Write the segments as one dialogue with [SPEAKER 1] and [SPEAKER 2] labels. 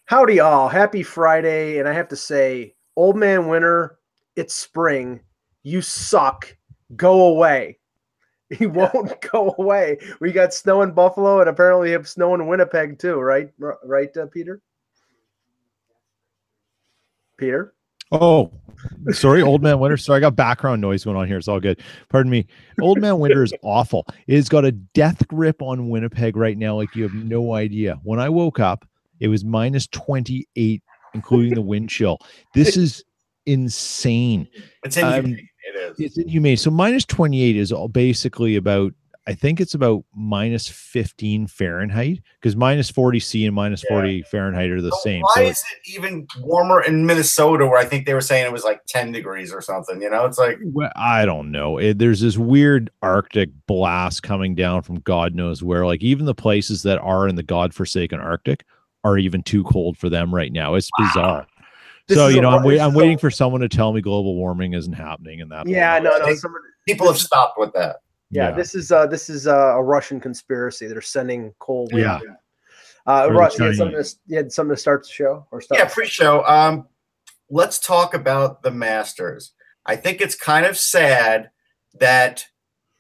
[SPEAKER 1] Howdy all. Happy Friday. And I have to say, old man winter, it's spring. You suck. Go away. He won't go away. We got snow in Buffalo and apparently have snow in Winnipeg too, right? Right, Peter? Peter?
[SPEAKER 2] Oh, sorry, old man winter. Sorry, I got background noise going on here. It's all good. Pardon me. Old man winter is awful. It has got a death grip on Winnipeg right now like you have no idea. When I woke up, it was minus 28, including the wind chill. This is insane.
[SPEAKER 3] It's inhumane. It is.
[SPEAKER 2] It's inhumane. So minus 28 is all basically about, I think it's about minus 15 Fahrenheit, because minus 40 C and minus 40 Fahrenheit are the same.
[SPEAKER 3] Why is it even warmer in Minnesota, where I think they were saying it was like 10 degrees or something? You know, it's like,
[SPEAKER 2] well, I don't know. There's this weird Arctic blast coming down from God knows where. Like even the places that are in the godforsaken Arctic are even too cold for them right now. It's bizarre. So, I'm waiting for someone to tell me global warming isn't happening in that.
[SPEAKER 1] Yeah, no.
[SPEAKER 3] People have stopped with that.
[SPEAKER 1] Yeah, this is a Russian conspiracy. They're sending cold wind.
[SPEAKER 2] Yeah.
[SPEAKER 1] Russ, you had something to start the show or start?
[SPEAKER 3] Yeah, pre-show. Let's talk about the Masters. I think it's kind of sad that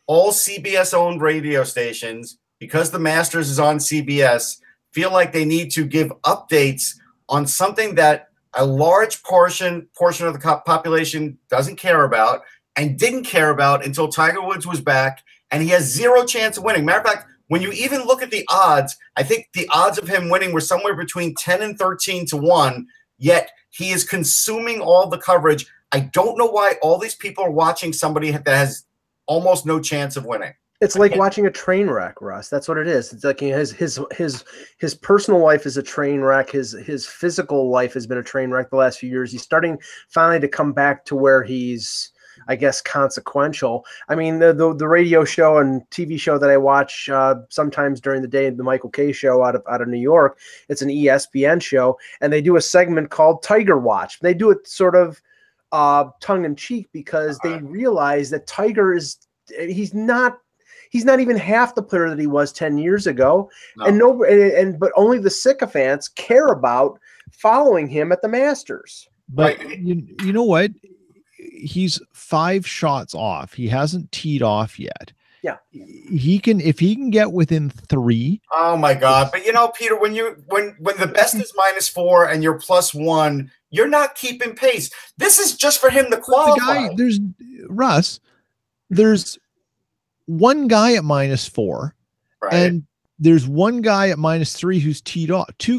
[SPEAKER 3] all CBS-owned radio stations, because the Masters is on CBS, feel like they need to give updates on something that a large portion of the population doesn't care about and didn't care about until Tiger Woods was back, and he has zero chance of winning. Matter of fact, when you even look at the odds, I think the odds of him winning were somewhere between 10 and 13 to 1, yet he is consuming all the coverage. I don't know why all these people are watching somebody that has almost no chance of winning.
[SPEAKER 1] It's like watching a train wreck, Russ. That's what it is. It's like his personal life is a train wreck. His physical life has been a train wreck the last few years. He's starting finally to come back to where he's, I guess, consequential. I mean, the radio show and TV show that I watch sometimes during the day, the Michael Kay show out of New York, it's an ESPN show, and they do a segment called Tiger Watch. They do it sort of tongue in cheek because they realize that Tiger he's not even half the player that he was 10 years ago. No. But only the sycophants care about following him at the Masters.
[SPEAKER 2] But you know what? He's 5 shots off. He hasn't teed off yet.
[SPEAKER 1] Yeah.
[SPEAKER 2] If he can get within 3.
[SPEAKER 3] Oh my God. But Peter, when the best is -4 and you're +1, you're not keeping pace. This is just for him to qualify.
[SPEAKER 2] There's one guy at -4,
[SPEAKER 3] right,
[SPEAKER 2] and there's one guy at -3 who's teed off. One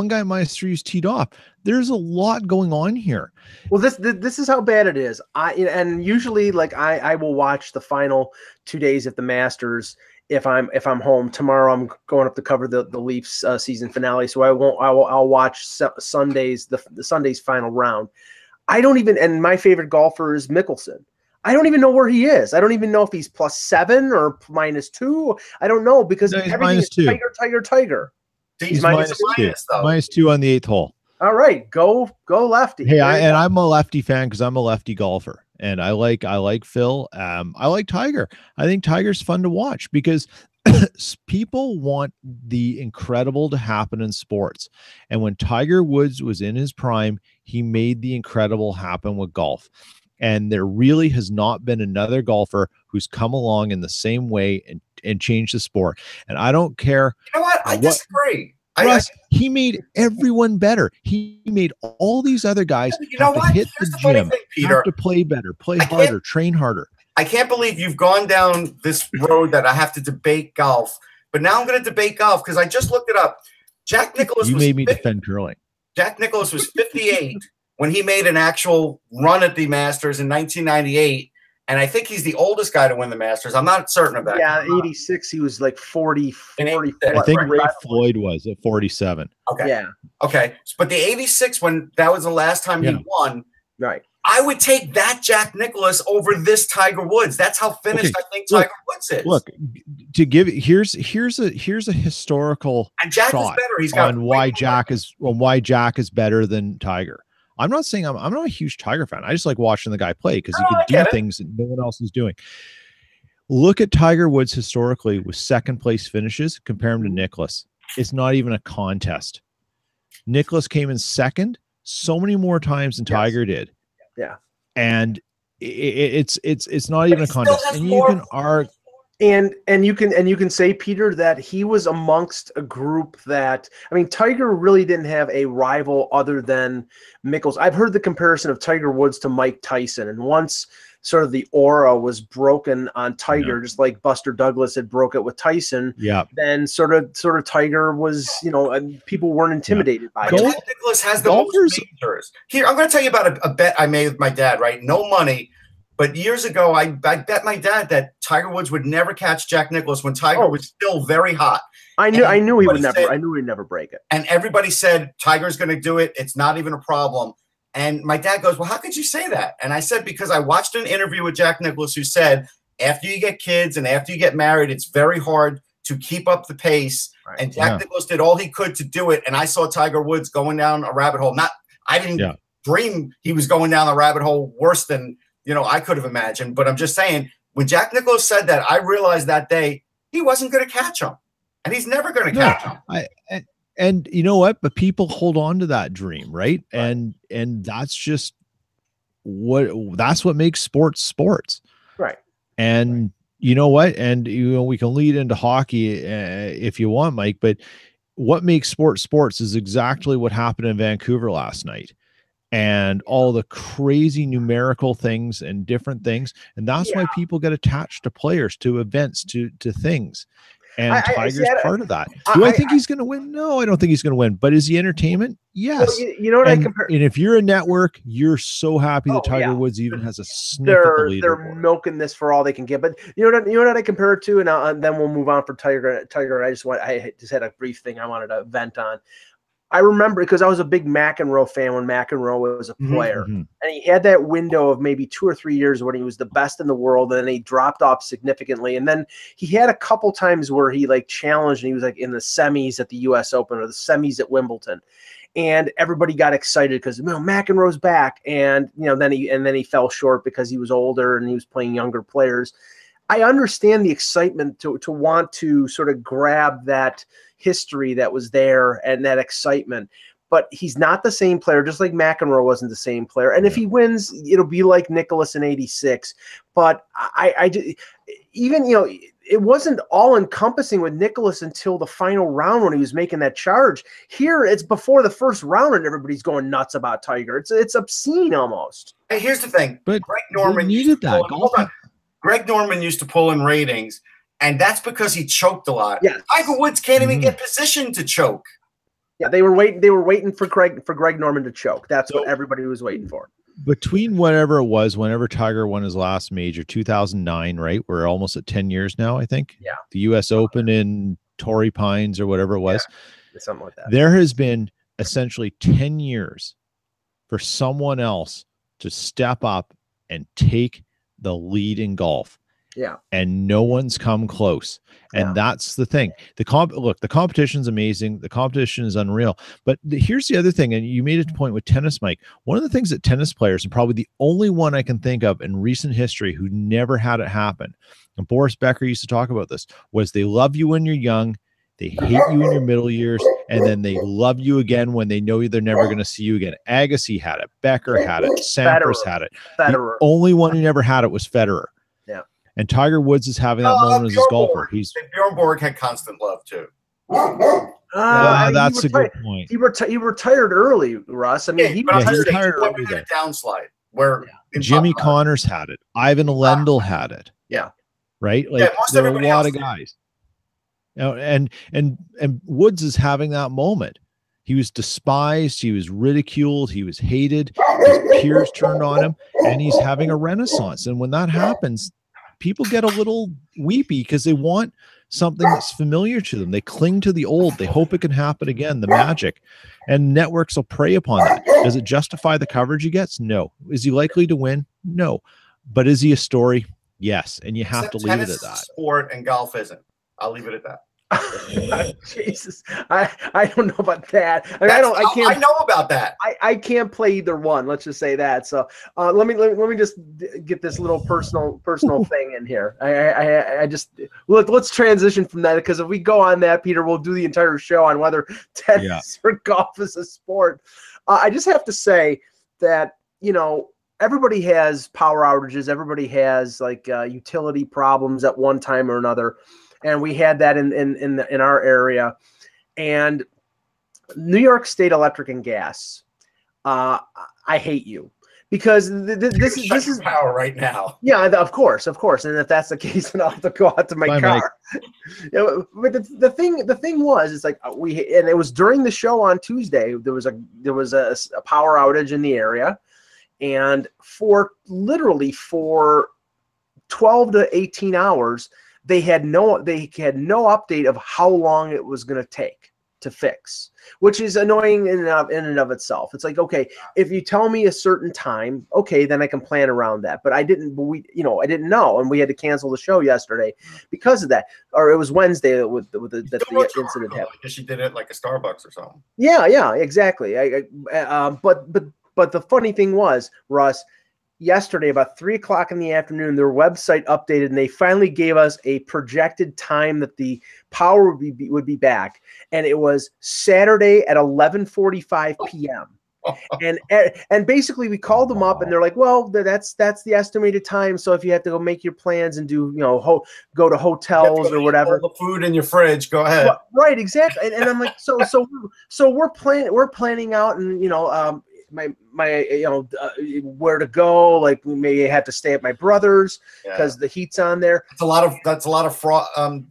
[SPEAKER 2] guy at -3 who's teed off. There's a lot going on here.
[SPEAKER 1] Well, this is how bad it is. And usually, like I will watch the final 2 days of the Masters if I'm home. Tomorrow I'm going up to cover the Leafs season finale, so I'll watch Sunday's the Sunday's final round. I don't even, and my favorite golfer is Mickelson. I don't even know where he is. I don't even know if he's +7 or -2. I don't know because everything is Tiger.
[SPEAKER 2] He's -2 on the 8th hole.
[SPEAKER 1] All right, go lefty.
[SPEAKER 2] Hey, I'm a lefty fan because I'm a lefty golfer, and I like Phil. I like Tiger. I think Tiger's fun to watch because people want the incredible to happen in sports, and when Tiger Woods was in his prime, he made the incredible happen with golf. And there really has not been another golfer who's come along in the same way and changed the sport. And I don't care.
[SPEAKER 3] You know what? I disagree.
[SPEAKER 2] Russ, he made everyone better. He made all these other guys have to hit the gym, have to play better, play harder, train harder.
[SPEAKER 3] I can't believe you've gone down this road that I have to debate golf. But now I'm going to debate golf because I just looked it up. Jack Nicklaus
[SPEAKER 2] made me defend curling.
[SPEAKER 3] Jack Nicklaus was 58 when he made an actual run at the Masters in 1998. And I think he's the oldest guy to win the Masters. I'm not certain of that.
[SPEAKER 1] Yeah, 86, he was like 40.
[SPEAKER 2] I think Ray Floyd was at 47.
[SPEAKER 3] Okay.
[SPEAKER 1] Yeah.
[SPEAKER 3] Okay. But the 86, when that was the last time he won,
[SPEAKER 1] right?
[SPEAKER 3] I would take that Jack Nicklaus over this Tiger Woods. That's how finished I think Tiger Woods is.
[SPEAKER 2] Look, to give here's a historical
[SPEAKER 3] and Jack
[SPEAKER 2] shot
[SPEAKER 3] is better. He's got
[SPEAKER 2] on why Jack is better than Tiger. I'm not saying I'm not a huge Tiger fan. I just like watching the guy play because he could do things that no one else is doing. Look at Tiger Woods historically with second place finishes. Compare him to Nicklaus. It's not even a contest. Nicholas came in second so many more times than Tiger did.
[SPEAKER 1] Yeah.
[SPEAKER 2] And it's not even a contest. And you can argue.
[SPEAKER 1] And you can say, Peter, that he was amongst a group that, I mean, Tiger really didn't have a rival other than Mickelson. I've heard the comparison of Tiger Woods to Mike Tyson, and once sort of the aura was broken on Tiger, just like Buster Douglas had broke it with Tyson.
[SPEAKER 2] Yeah.
[SPEAKER 1] Then sort of Tiger was, and people weren't intimidated by him.
[SPEAKER 3] Jack Nicklaus has the most majors. Here, I'm going to tell you about a bet I made with my dad. Right, no money. But years ago, I bet my dad that Tiger Woods would never catch Jack Nicklaus when Tiger was still very hot.
[SPEAKER 1] I knew he would never. I knew he'd never break it.
[SPEAKER 3] And everybody said Tiger's going to do it. It's not even a problem. And my dad goes, "Well, how could you say that?" And I said, because I watched an interview with Jack Nicklaus who said, after you get kids and after you get married, it's very hard to keep up the pace. Right. And Jack Nicklaus did all he could to do it. And I saw Tiger Woods going down a rabbit hole. I didn't dream he was going down the rabbit hole worse than I could have imagined. But I'm just saying, when Jack Nicklaus said that, I realized that day he wasn't going to catch him. And he's never going to catch him.
[SPEAKER 2] And you know what? But people hold on to that dream, right? And that's just that's what makes sports.
[SPEAKER 1] Right.
[SPEAKER 2] And you know what? And we can lead into hockey if you want, Mike, but what makes sports is exactly what happened in Vancouver last night. And all the crazy numerical things and different things. And that's why people get attached to players, to events, to things. And Tiger's part of that. Do I think he's going to win? No, I don't think he's going to win. But is he entertainment? Yes.
[SPEAKER 1] Well, you know what I compare?
[SPEAKER 2] And if you're a network, you're so happy that Tiger Woods even has a sniff at the leaderboard.
[SPEAKER 1] They're milking this for all they can get. But you know what I compare it to? And then we'll move on for Tiger. I just had a brief thing I wanted to vent on. I remember because I was a big McEnroe fan when McEnroe was a player. And he had that window of maybe 2 or 3 years when he was the best in the world, and then he dropped off significantly. And then he had a couple times where he challenged, and he was in the semis at the US Open or the semis at Wimbledon. And everybody got excited because McEnroe's back. And then he fell short because he was older and he was playing younger players. I understand the excitement to want to sort of grab that history that was there and that excitement, but he's not the same player, just like McEnroe wasn't the same player. And if he wins, it'll be like Nicklaus in '86. But it wasn't all encompassing with Nicklaus until the final round when he was making that charge. Here, it's before the first round and everybody's going nuts about Tiger. It's obscene almost.
[SPEAKER 3] Hey, here's the thing.
[SPEAKER 2] But
[SPEAKER 3] Greg Norman
[SPEAKER 2] needed that.
[SPEAKER 3] Greg Norman used to pull in ratings, and that's because he choked a lot.
[SPEAKER 1] Yeah.
[SPEAKER 3] Tiger Woods can't even get positioned to choke.
[SPEAKER 1] Yeah, they were waiting for Greg Norman to choke. That's what everybody was waiting for.
[SPEAKER 2] Between whatever it was, whenever Tiger won his last major, 2009, right? We're almost at 10 years now, I think.
[SPEAKER 1] Yeah.
[SPEAKER 2] The US Open in Torrey Pines or whatever it was.
[SPEAKER 1] Yeah, something like that.
[SPEAKER 2] There has been essentially 10 years for someone else to step up and take the lead in golf.
[SPEAKER 1] Yeah.
[SPEAKER 2] And no one's come close. And that's the thing. The competition's amazing. The competition is unreal. But here's the other thing. And you made a point with tennis, Mike. One of the things that tennis players, and probably the only one I can think of in recent history who never had it happen, and Boris Becker used to talk about this, was they love you when you're young, they hate you in your middle years, and then they love you again when they know they're never going to see you again. Agassi had it. Becker had it. Sampras had it.
[SPEAKER 1] Federer.
[SPEAKER 2] The only one who never had it was Federer.
[SPEAKER 1] Yeah.
[SPEAKER 2] And Tiger Woods is having that moment as a golfer.
[SPEAKER 3] Bjorn Borg had constant love too.
[SPEAKER 2] That's a good point.
[SPEAKER 1] He retired early, Russ. I mean, he
[SPEAKER 2] retired early.
[SPEAKER 3] A downslide where
[SPEAKER 2] Jimmy Connors had it. Ivan Lendl had it.
[SPEAKER 1] Yeah.
[SPEAKER 2] Right. There are a lot of guys. And Woods is having that moment. He was despised. He was ridiculed. He was hated. His peers turned on him, and he's having a renaissance. And when that happens, people get a little weepy because they want something that's familiar to them. They cling to the old. They hope it can happen again, the magic. And networks will prey upon that. Does it justify the coverage he gets? No. Is he likely to win? No. But is he a story? Yes. And you have to leave it at that.
[SPEAKER 3] Sport and golf isn't. I'll leave it at that.
[SPEAKER 1] Jesus, I don't know about that. I mean,
[SPEAKER 3] I know about that.
[SPEAKER 1] I can't play either one. Let's just say that. So let me just get this little personal thing in here. I just let's transition from that, because if we go on that, Peter, we'll do the entire show on whether tennis or golf is a sport. I just have to say that, you know, everybody has power outages. Everybody has like utility problems at one time or another. And we had that in our area. And New York State Electric and Gas, I hate you, because this is
[SPEAKER 3] power right now.
[SPEAKER 1] Yeah, of course. And if that's the case, then I'll have to go out to my car. You know, but the thing was, it's like and it was during the show on Tuesday. There was a power outage in the area, and for 12 to 18 hours. They had no update of how long it was going to take to fix, which is annoying in and of itself. It's like, okay, if you tell me a certain time, okay, then I can plan around that. But I didn't know, and we had to cancel the show yesterday because of that. Or it was Wednesday that the incident happened.
[SPEAKER 3] Because she did it like a Starbucks or something.
[SPEAKER 1] Yeah, exactly. But the funny thing was, Russ, yesterday, about 3:00 in the afternoon, their website updated, and they finally gave us a projected time that the power would be back, and it was Saturday at 11:45 p.m. And basically, we called them up, and they're like, "Well, that's the estimated time. So if you have to go make your plans and do, go to hotels or whatever,
[SPEAKER 3] all the food in your fridge, go ahead."
[SPEAKER 1] Right, exactly. And I'm like, so we're planning out, and my where to go, like we may have to stay at my brother's because the heat's on there.
[SPEAKER 3] That's a lot of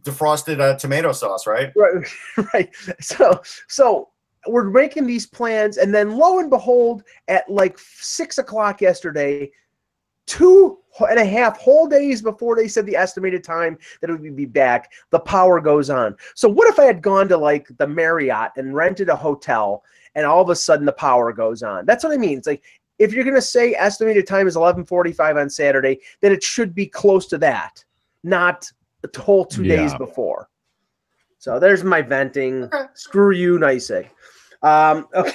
[SPEAKER 3] defrosted tomato sauce, right?
[SPEAKER 1] Right. So we're making these plans, and then lo and behold, at like 6:00 yesterday, 2.5 whole days before they said the estimated time that it would be back, the power goes on. So what if I had gone to like the Marriott and rented a hotel, and all of a sudden the power goes on? That's what I mean. It's like, if you're going to say estimated time is 11:45 on Saturday, then it should be close to that, not a whole 2 days before. So there's my venting. Okay. Screw you, Nicey. Okay.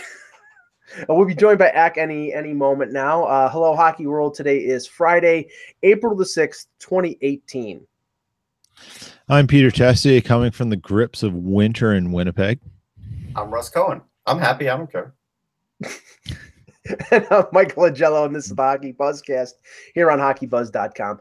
[SPEAKER 1] We'll be joined by Ak any moment now. Hello, Hockey World. Today is Friday, April the 6th, 2018.
[SPEAKER 2] I'm Peter Tessier, coming from the grips of winter in Winnipeg.
[SPEAKER 3] I'm Russ Cohen. I'm happy. I don't care.
[SPEAKER 1] And I'm Michael Agello, and this is the HockeyBuzzcast here on HockeyBuzz.com.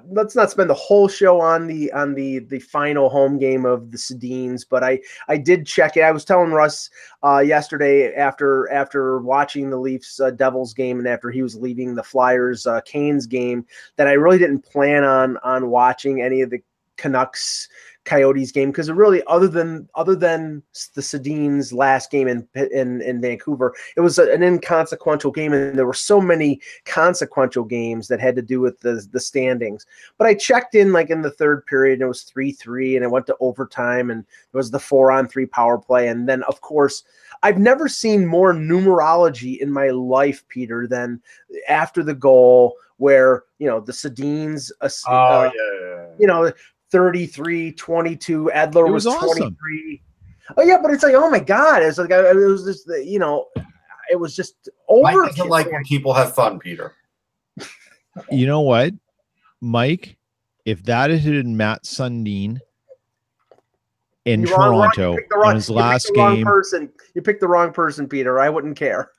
[SPEAKER 1] Let's not spend the whole show on the final home game of the Sedins, but I did check it. I was telling Russ yesterday after watching the Leafs Devils game, and after he was leaving the Flyers Canes game, that I really didn't plan on watching any of the Canucks Coyotes game, because really, other than the Sedin's last game in Vancouver, it was an inconsequential game, and there were so many consequential games that had to do with the standings. But I checked in like in the third period, and it was 3-3, and it went to overtime, and it was the 4-on-3 power play, and then of course, I've never seen more numerology in my life, Peter, than after the goal where the Sedin's 33-22, Edler was 23. Awesome. Oh yeah, but it's like, oh my God, it's like it was just it was just over.
[SPEAKER 3] Mike doesn't like when people have fun, Peter.
[SPEAKER 2] You know what, Mike? If that had been Matt Sundin in Toronto on his last game,
[SPEAKER 1] you picked the wrong person, Peter. I wouldn't care.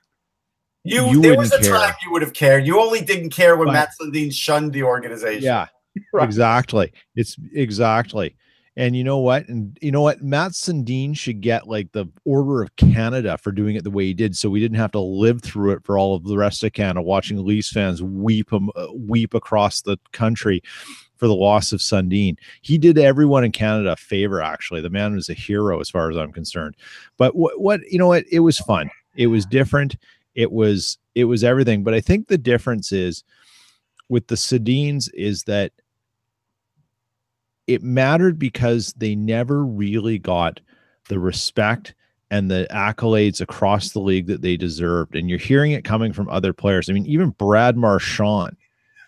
[SPEAKER 3] There was a time you would have cared. You only didn't care when Matt Sundin shunned the organization.
[SPEAKER 2] Yeah. Right. Exactly. It's exactly. And you know what? Matt Sundin should get like the Order of Canada for doing it the way he did, so we didn't have to live through it for all of the rest of Canada, watching Leafs fans weep across the country for the loss of Sundin. He did everyone in Canada a favor, actually. The man was a hero as far as I'm concerned. But what it was fun. It was different. It was everything. But I think the difference is with the Sedins is that it mattered because they never really got the respect and the accolades across the league that they deserved. And you're hearing it coming from other players. I mean, even Brad Marchand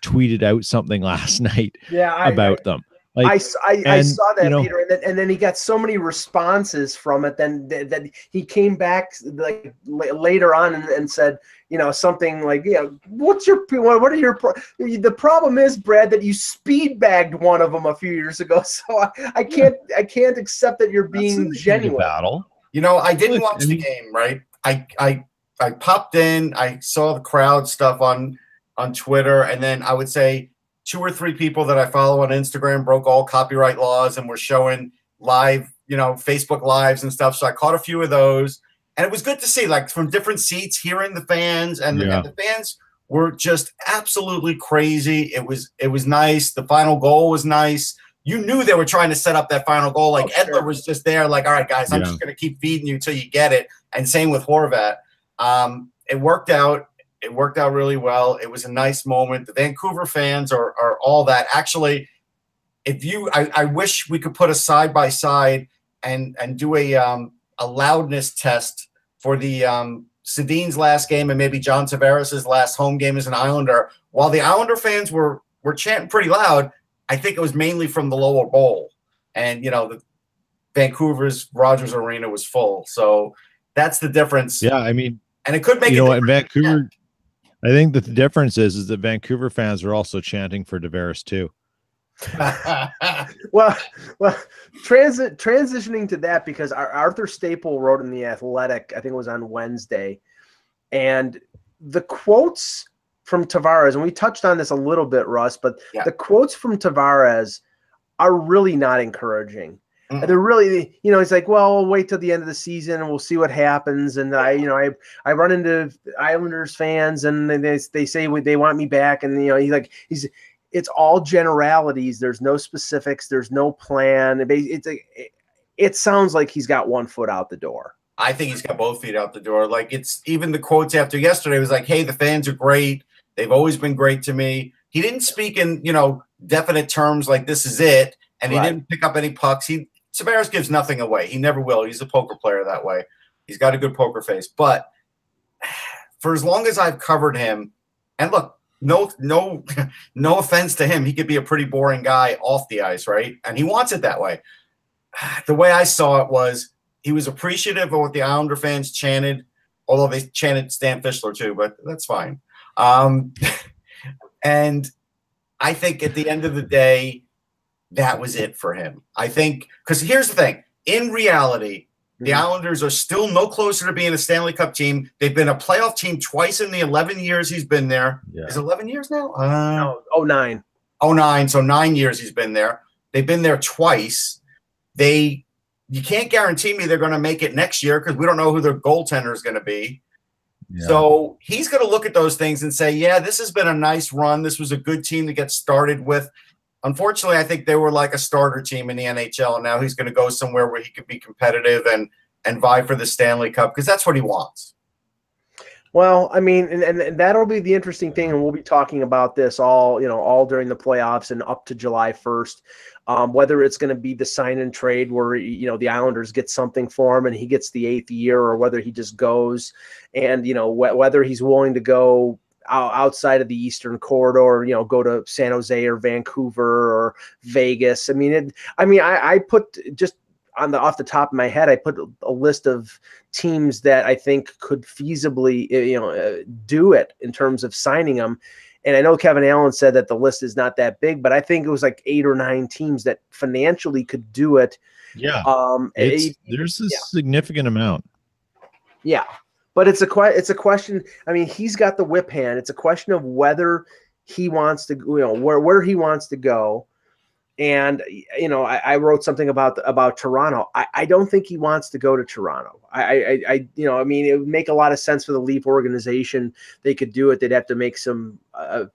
[SPEAKER 2] tweeted out something last night about them. Like,
[SPEAKER 1] I saw that,
[SPEAKER 2] you know,
[SPEAKER 1] Peter, and then he got so many responses from it. Then that he came back like later on and said, you know, something like, what are your the problem is, Brad, that you speed bagged one of them a few years ago. So I can't accept that you're being genuine.
[SPEAKER 2] Battle.
[SPEAKER 3] You know, I didn't watch the game, right? I popped in, I saw the crowd stuff on Twitter, and then I would say 2 or 3 people that I follow on Instagram broke all copyright laws and were showing live, Facebook lives and stuff. So I caught a few of those, and it was good to see, like, from different seats, hearing the fans, and the fans were just absolutely crazy. It was nice. The final goal was nice. You knew they were trying to set up that final goal. Like, Edler was just there, like, all right, guys, I'm just going to keep feeding you until you get it. And same with Horvat. It worked out. It worked out really well. It was a nice moment. The Vancouver fans are all that. Actually, I wish we could put a side by side and do a loudness test for the Sedin's last game and maybe John Tavares' last home game as an Islander. While the Islander fans were chanting pretty loud, I think it was mainly from the lower bowl. And, the Vancouver's Rogers Arena was full. So that's the difference.
[SPEAKER 2] Yeah, I mean,
[SPEAKER 3] and it could make
[SPEAKER 2] in Vancouver. I think that the difference is that Vancouver fans are also chanting for Tavares too.
[SPEAKER 1] well, transitioning to that, because Arthur Staple wrote in The Athletic, I think it was on Wednesday, and the quotes from Tavares, and we touched on this a little bit, Russ, but the quotes from Tavares are really not encouraging. They're really, he's like, well, we'll wait till the end of the season and we'll see what happens. And I run into Islanders fans and they say they want me back. And, it's all generalities. There's no specifics. There's no plan. It sounds like he's got one foot out the door.
[SPEAKER 3] I think he's got both feet out the door. Like, it's even the quotes after yesterday was like, hey, the fans are great. They've always been great to me. He didn't speak in, definite terms like this is it. And he didn't pick up any pucks. Tavares gives nothing away. He never will. He's a poker player that way. He's got a good poker face. But for as long as I've covered him, and look, no offense to him, he could be a pretty boring guy off the ice, right? And he wants it that way. The way I saw it was he was appreciative of what the Islander fans chanted, although they chanted Stan Fischler too, but that's fine. And I think at the end of the day, that was it for him. I think, because here's the thing. In reality, the Islanders are still no closer to being a Stanley Cup team. They've been a playoff team twice in the 11 years he's been there. Yeah. Is it 11 years now?
[SPEAKER 1] No, 09.
[SPEAKER 3] 09, so 9 years he's been there. They've been there twice. You can't guarantee me they're going to make it next year because we don't know who their goaltender is going to be. Yeah. So he's going to look at those things and say, yeah, this has been a nice run. This was a good team to get started with. Unfortunately, I think they were like a starter team in the NHL, and now he's going to go somewhere where he could be competitive and vie for the Stanley Cup because that's what he wants.
[SPEAKER 1] Well, I mean, and that'll be the interesting thing, and we'll be talking about this all during the playoffs and up to July 1st, whether it's going to be the sign and trade where, the Islanders get something for him and he gets the 8th year, or whether he just goes, and, whether he's willing to go outside of the Eastern Corridor, go to San Jose or Vancouver or Vegas. I put just off the top of my head, I put a list of teams that I think could feasibly, do it in terms of signing them. And I know Kevin Allen said that the list is not that big, but I think it was like 8 or 9 teams that financially could do it.
[SPEAKER 2] Yeah. There's a significant amount.
[SPEAKER 1] Yeah. But it's a question. I mean, he's got the whip hand. It's a question of whether he wants to, where he wants to go. And, I wrote something about Toronto. I don't think he wants to go to Toronto. It would make a lot of sense for the Leaf organization. They could do it. They'd have to make some, a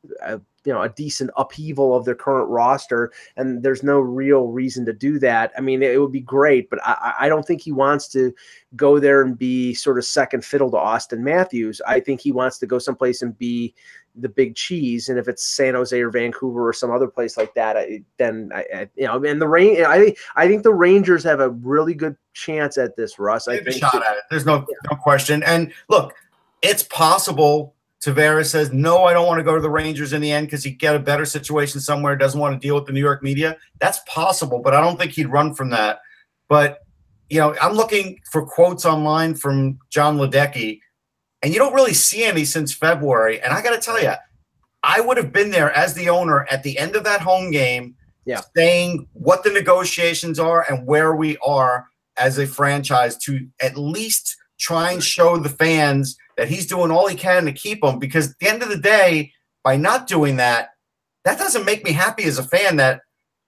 [SPEAKER 1] decent upheaval of their current roster. And there's no real reason to do that. I mean, it would be great, but I don't think he wants to go there and be sort of second fiddle to Austin Matthews. I think he wants to go someplace and be the big cheese. And if it's San Jose or Vancouver or some other place like that, I think the Rangers have a really good chance at this, Russ. I think
[SPEAKER 3] shot at it. There's no question. And look, it's possible Tavares says, no, I don't want to go to the Rangers in the end because he'd get a better situation somewhere, doesn't want to deal with the New York media. That's possible, but I don't think he'd run from that. But, you know, I'm looking for quotes online from John Ledecky, and you don't really see any since February. And I got to tell you, I would have been there as the owner at the end of that home game, saying what the negotiations are and where we are as a franchise to at least try and show the fans that he's doing all he can to keep them. Because at the end of the day, by not doing that, that doesn't make me happy as a fan that,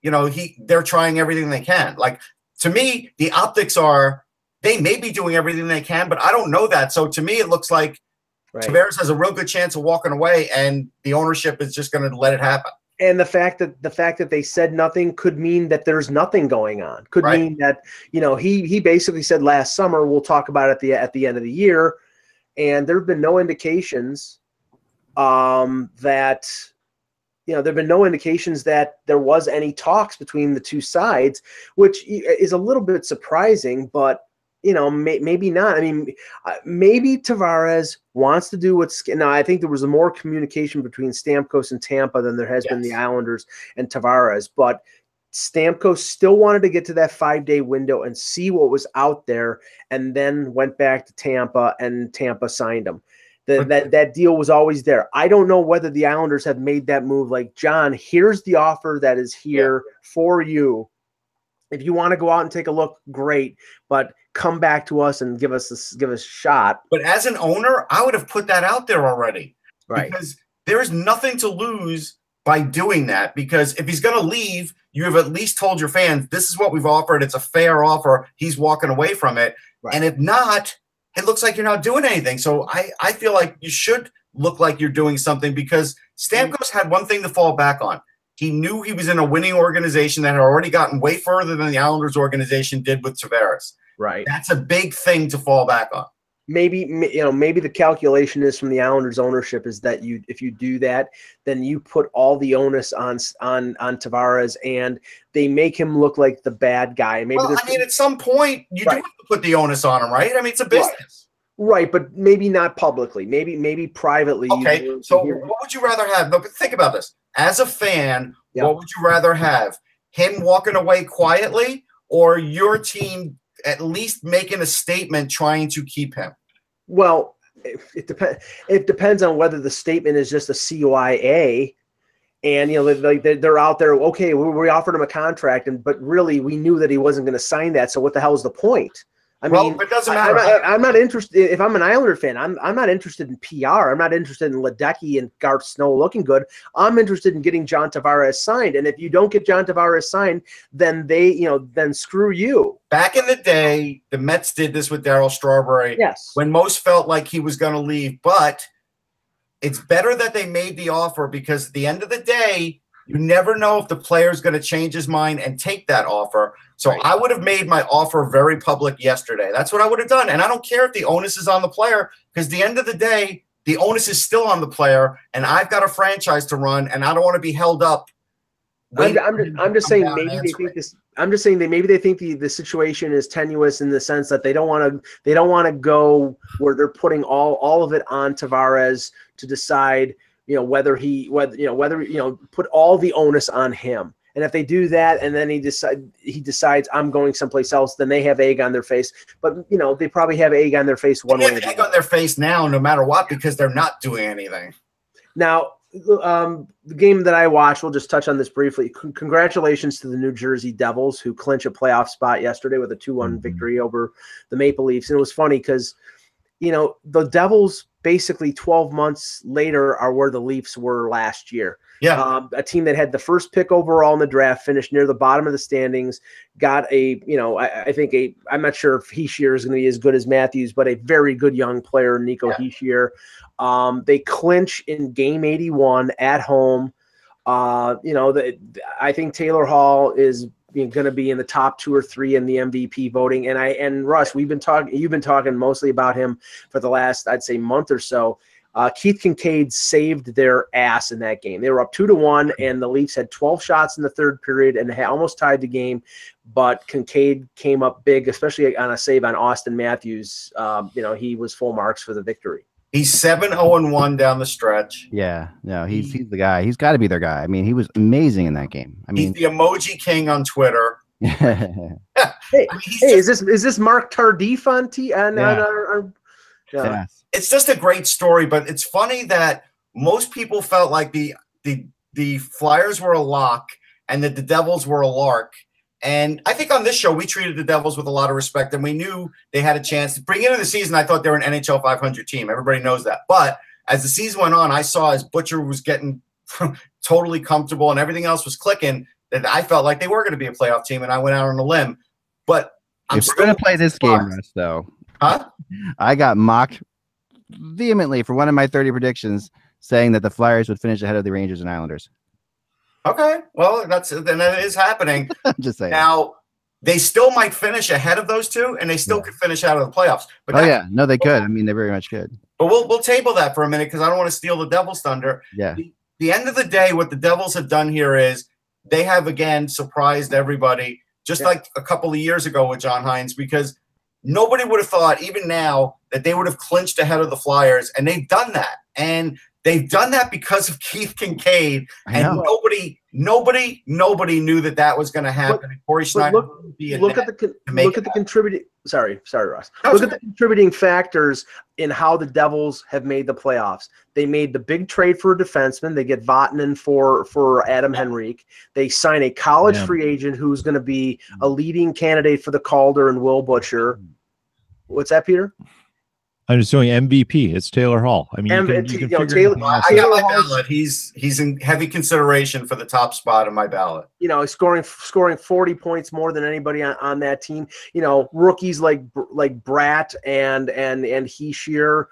[SPEAKER 3] you know, they're trying everything they can. Like, to me, the optics are they may be doing everything they can, but I don't know that. So to me, it looks like Tavares has a real good chance of walking away, and the ownership is just going to let it happen.
[SPEAKER 1] And the fact that they said nothing could mean that there's nothing going on. Could mean that, you know, he basically said last summer we'll talk about it at the end of the year, and there have been no indications that, you know, there have been no indications that there was any talks between the two sides, which is a little bit surprising, but, you know, maybe not. I mean, maybe Tavares wants to do what's – now, I think there was more communication between Stamkos and Tampa than there has been the Islanders and Tavares, but Stamkos still wanted to get to that 5-day window and see what was out there, and then went back to Tampa, and Tampa signed him. That deal was always there. I don't know whether the Islanders have made that move like, John, here's the offer that is here for you. If you want to go out and take a look, great, but come back to us and give us a shot.
[SPEAKER 3] But as an owner, I would have put that out there already.
[SPEAKER 1] Right.
[SPEAKER 3] Because there is nothing to lose by doing that, because if he's going to leave, you have at least told your fans, this is what we've offered. It's a fair offer. He's walking away from it. Right. And if not, it looks like you're not doing anything. So I feel like you should look like you're doing something, because Stamkos had one thing to fall back on. He knew he was in a winning organization that had already gotten way further than the Islanders organization did with Tavares.
[SPEAKER 1] Right.
[SPEAKER 3] That's a big thing to fall back on.
[SPEAKER 1] Maybe the calculation is from the Islanders ownership is that if you do that, then you put all the onus on Tavares, and they make him look like the bad guy. Maybe
[SPEAKER 3] at some point you do have to put the onus on him, right? I mean, it's a business.
[SPEAKER 1] Right, but maybe not publicly. Maybe privately.
[SPEAKER 3] Okay, so what would you rather have? But think about this. As a fan, what would you rather have? Him walking away quietly, or your team at least making a statement trying to keep him?
[SPEAKER 1] Well, it depends. It depends on whether the statement is just a CYA, and they're out there. Okay, we offered him a contract, but really we knew that he wasn't going to sign that. So what the hell is the point? I mean,
[SPEAKER 3] it doesn't matter.
[SPEAKER 1] I'm not interested. If I'm an Islander fan, I'm not interested in PR. I'm not interested in Ledecky and Garth Snow looking good. I'm interested in getting John Tavares signed. And if you don't get John Tavares signed, then then screw you.
[SPEAKER 3] Back in the day, the Mets did this with Darryl Strawberry.
[SPEAKER 1] Yes.
[SPEAKER 3] When most felt like he was going to leave. But it's better that they made the offer, because at the end of the day, you never know if the player's going to change his mind and take that offer. So I would have made my offer very public yesterday. That's what I would have done. And I don't care if the onus is on the player, because at the end of the day, the onus is still on the player, and I've got a franchise to run, and I don't want to be held up.
[SPEAKER 1] I'm just saying maybe they think this. I'm just saying maybe they think the situation is tenuous in the sense that they don't want to go where they're putting all of it on Tavares to decide whether put all the onus on him. And if they do that, and then he decides I'm going someplace else, then they have egg on their face. But they probably have egg on their face one way or the other.
[SPEAKER 3] Egg on their face now, no matter what, because they're not doing anything.
[SPEAKER 1] Now, the game that I watched, we'll just touch on this briefly. Congratulations to the New Jersey Devils, who clinched a playoff spot yesterday with a 2-1 victory over the Maple Leafs. And it was funny because the Devils basically 12 months later are where the Leafs were last year.
[SPEAKER 3] Yeah.
[SPEAKER 1] A team that had the first pick overall in the draft, finished near the bottom of the standings, got I'm not sure if Hischier is going to be as good as Matthews, but a very good young player, Nico Hischier. They clinch in game 81 at home. I think Taylor Hall is going to be in the top 2 or 3 in the MVP voting. And Russ, you've been talking mostly about him for the last, I'd say, month or so. Keith Kincaid saved their ass in that game. They were up 2-1, and the Leafs had 12 shots in the third period and almost tied the game. But Kincaid came up big, especially on a save on Austin Matthews. He was full marks for the victory.
[SPEAKER 3] He's 7-0-1 down the stretch.
[SPEAKER 4] Yeah, no, he's the guy. He's got to be their guy. I mean, he was amazing in that game. I mean,
[SPEAKER 3] he's the emoji king on Twitter.
[SPEAKER 1] Hey, is this Mark Tardif on T?
[SPEAKER 4] Yeah.
[SPEAKER 3] It's just a great story, but it's funny that most people felt like the Flyers were a lock and that the Devils were a lark. And I think on this show, we treated the Devils with a lot of respect, and we knew they had a chance. To bring into the season, I thought they were an NHL 500 team. Everybody knows that. But as the season went on, I saw as Butcher was getting totally comfortable and everything else was clicking, that I felt like they were going to be a playoff team, and I went out on a limb. But
[SPEAKER 4] if we're going to play this game, Russ, though, I got mocked vehemently for one of my 30 predictions saying that the Flyers would finish ahead of the Rangers and Islanders.
[SPEAKER 3] Okay, well, that is happening.
[SPEAKER 4] I'm just saying.
[SPEAKER 3] Now, they still might finish ahead of those two, and they still could finish out of the playoffs. But
[SPEAKER 4] no, they could. I mean, they very much could.
[SPEAKER 3] But we'll table that for a minute because I don't want to steal the Devils' thunder.
[SPEAKER 4] Yeah.
[SPEAKER 3] The end of the day, what the Devils have done here is they have again surprised everybody, just like a couple of years ago with John Hines, because nobody would have thought, even now, that they would have clinched ahead of the Flyers, and they've done that. And they've done that because of Keith Kincaid, and nobody knew that was going to happen. And Corey Schneider
[SPEAKER 1] look at the contributing. Sorry, Ross. Look at the contributing factors in how the Devils have made the playoffs. They made the big trade for a defenseman. They get Vatanen for Adam Henrique. They sign a college free agent who's going to be a leading candidate for the Calder and Will Butcher. What's that, Peter?
[SPEAKER 2] I'm just doing MVP. It's Taylor Hall. I mean,
[SPEAKER 3] Taylor, I got my ballot. He's in heavy consideration for the top spot on my ballot.
[SPEAKER 1] Scoring 40 points more than anybody on that team. Rookies like Bratt and Heishier.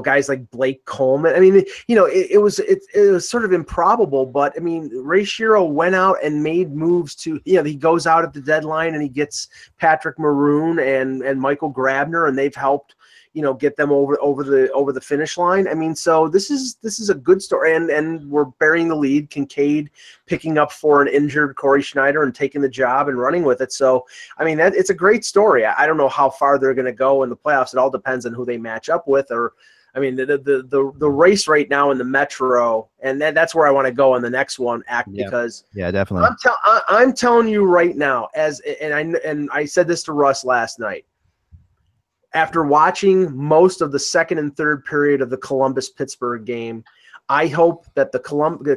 [SPEAKER 1] Guys like Blake Coleman. I mean, it was sort of improbable, but I mean, Ray Shero went out and made moves to. He goes out at the deadline and he gets Patrick Maroon and Michael Grabner, and they've helped. Get them over the finish line. I mean, so this is a good story, and we're burying the lead. Kincaid picking up for an injured Corey Schneider and taking the job and running with it. So, I mean, it's a great story. I don't know how far they're going to go in the playoffs. It all depends on who they match up with. Or, I mean, the race right now in the Metro, and that's where I want to go in the next one. Because
[SPEAKER 4] definitely.
[SPEAKER 1] I'm telling you right now, and I said this to Russ last night. After watching most of the second and third period of the Columbus-Pittsburgh game, I hope that the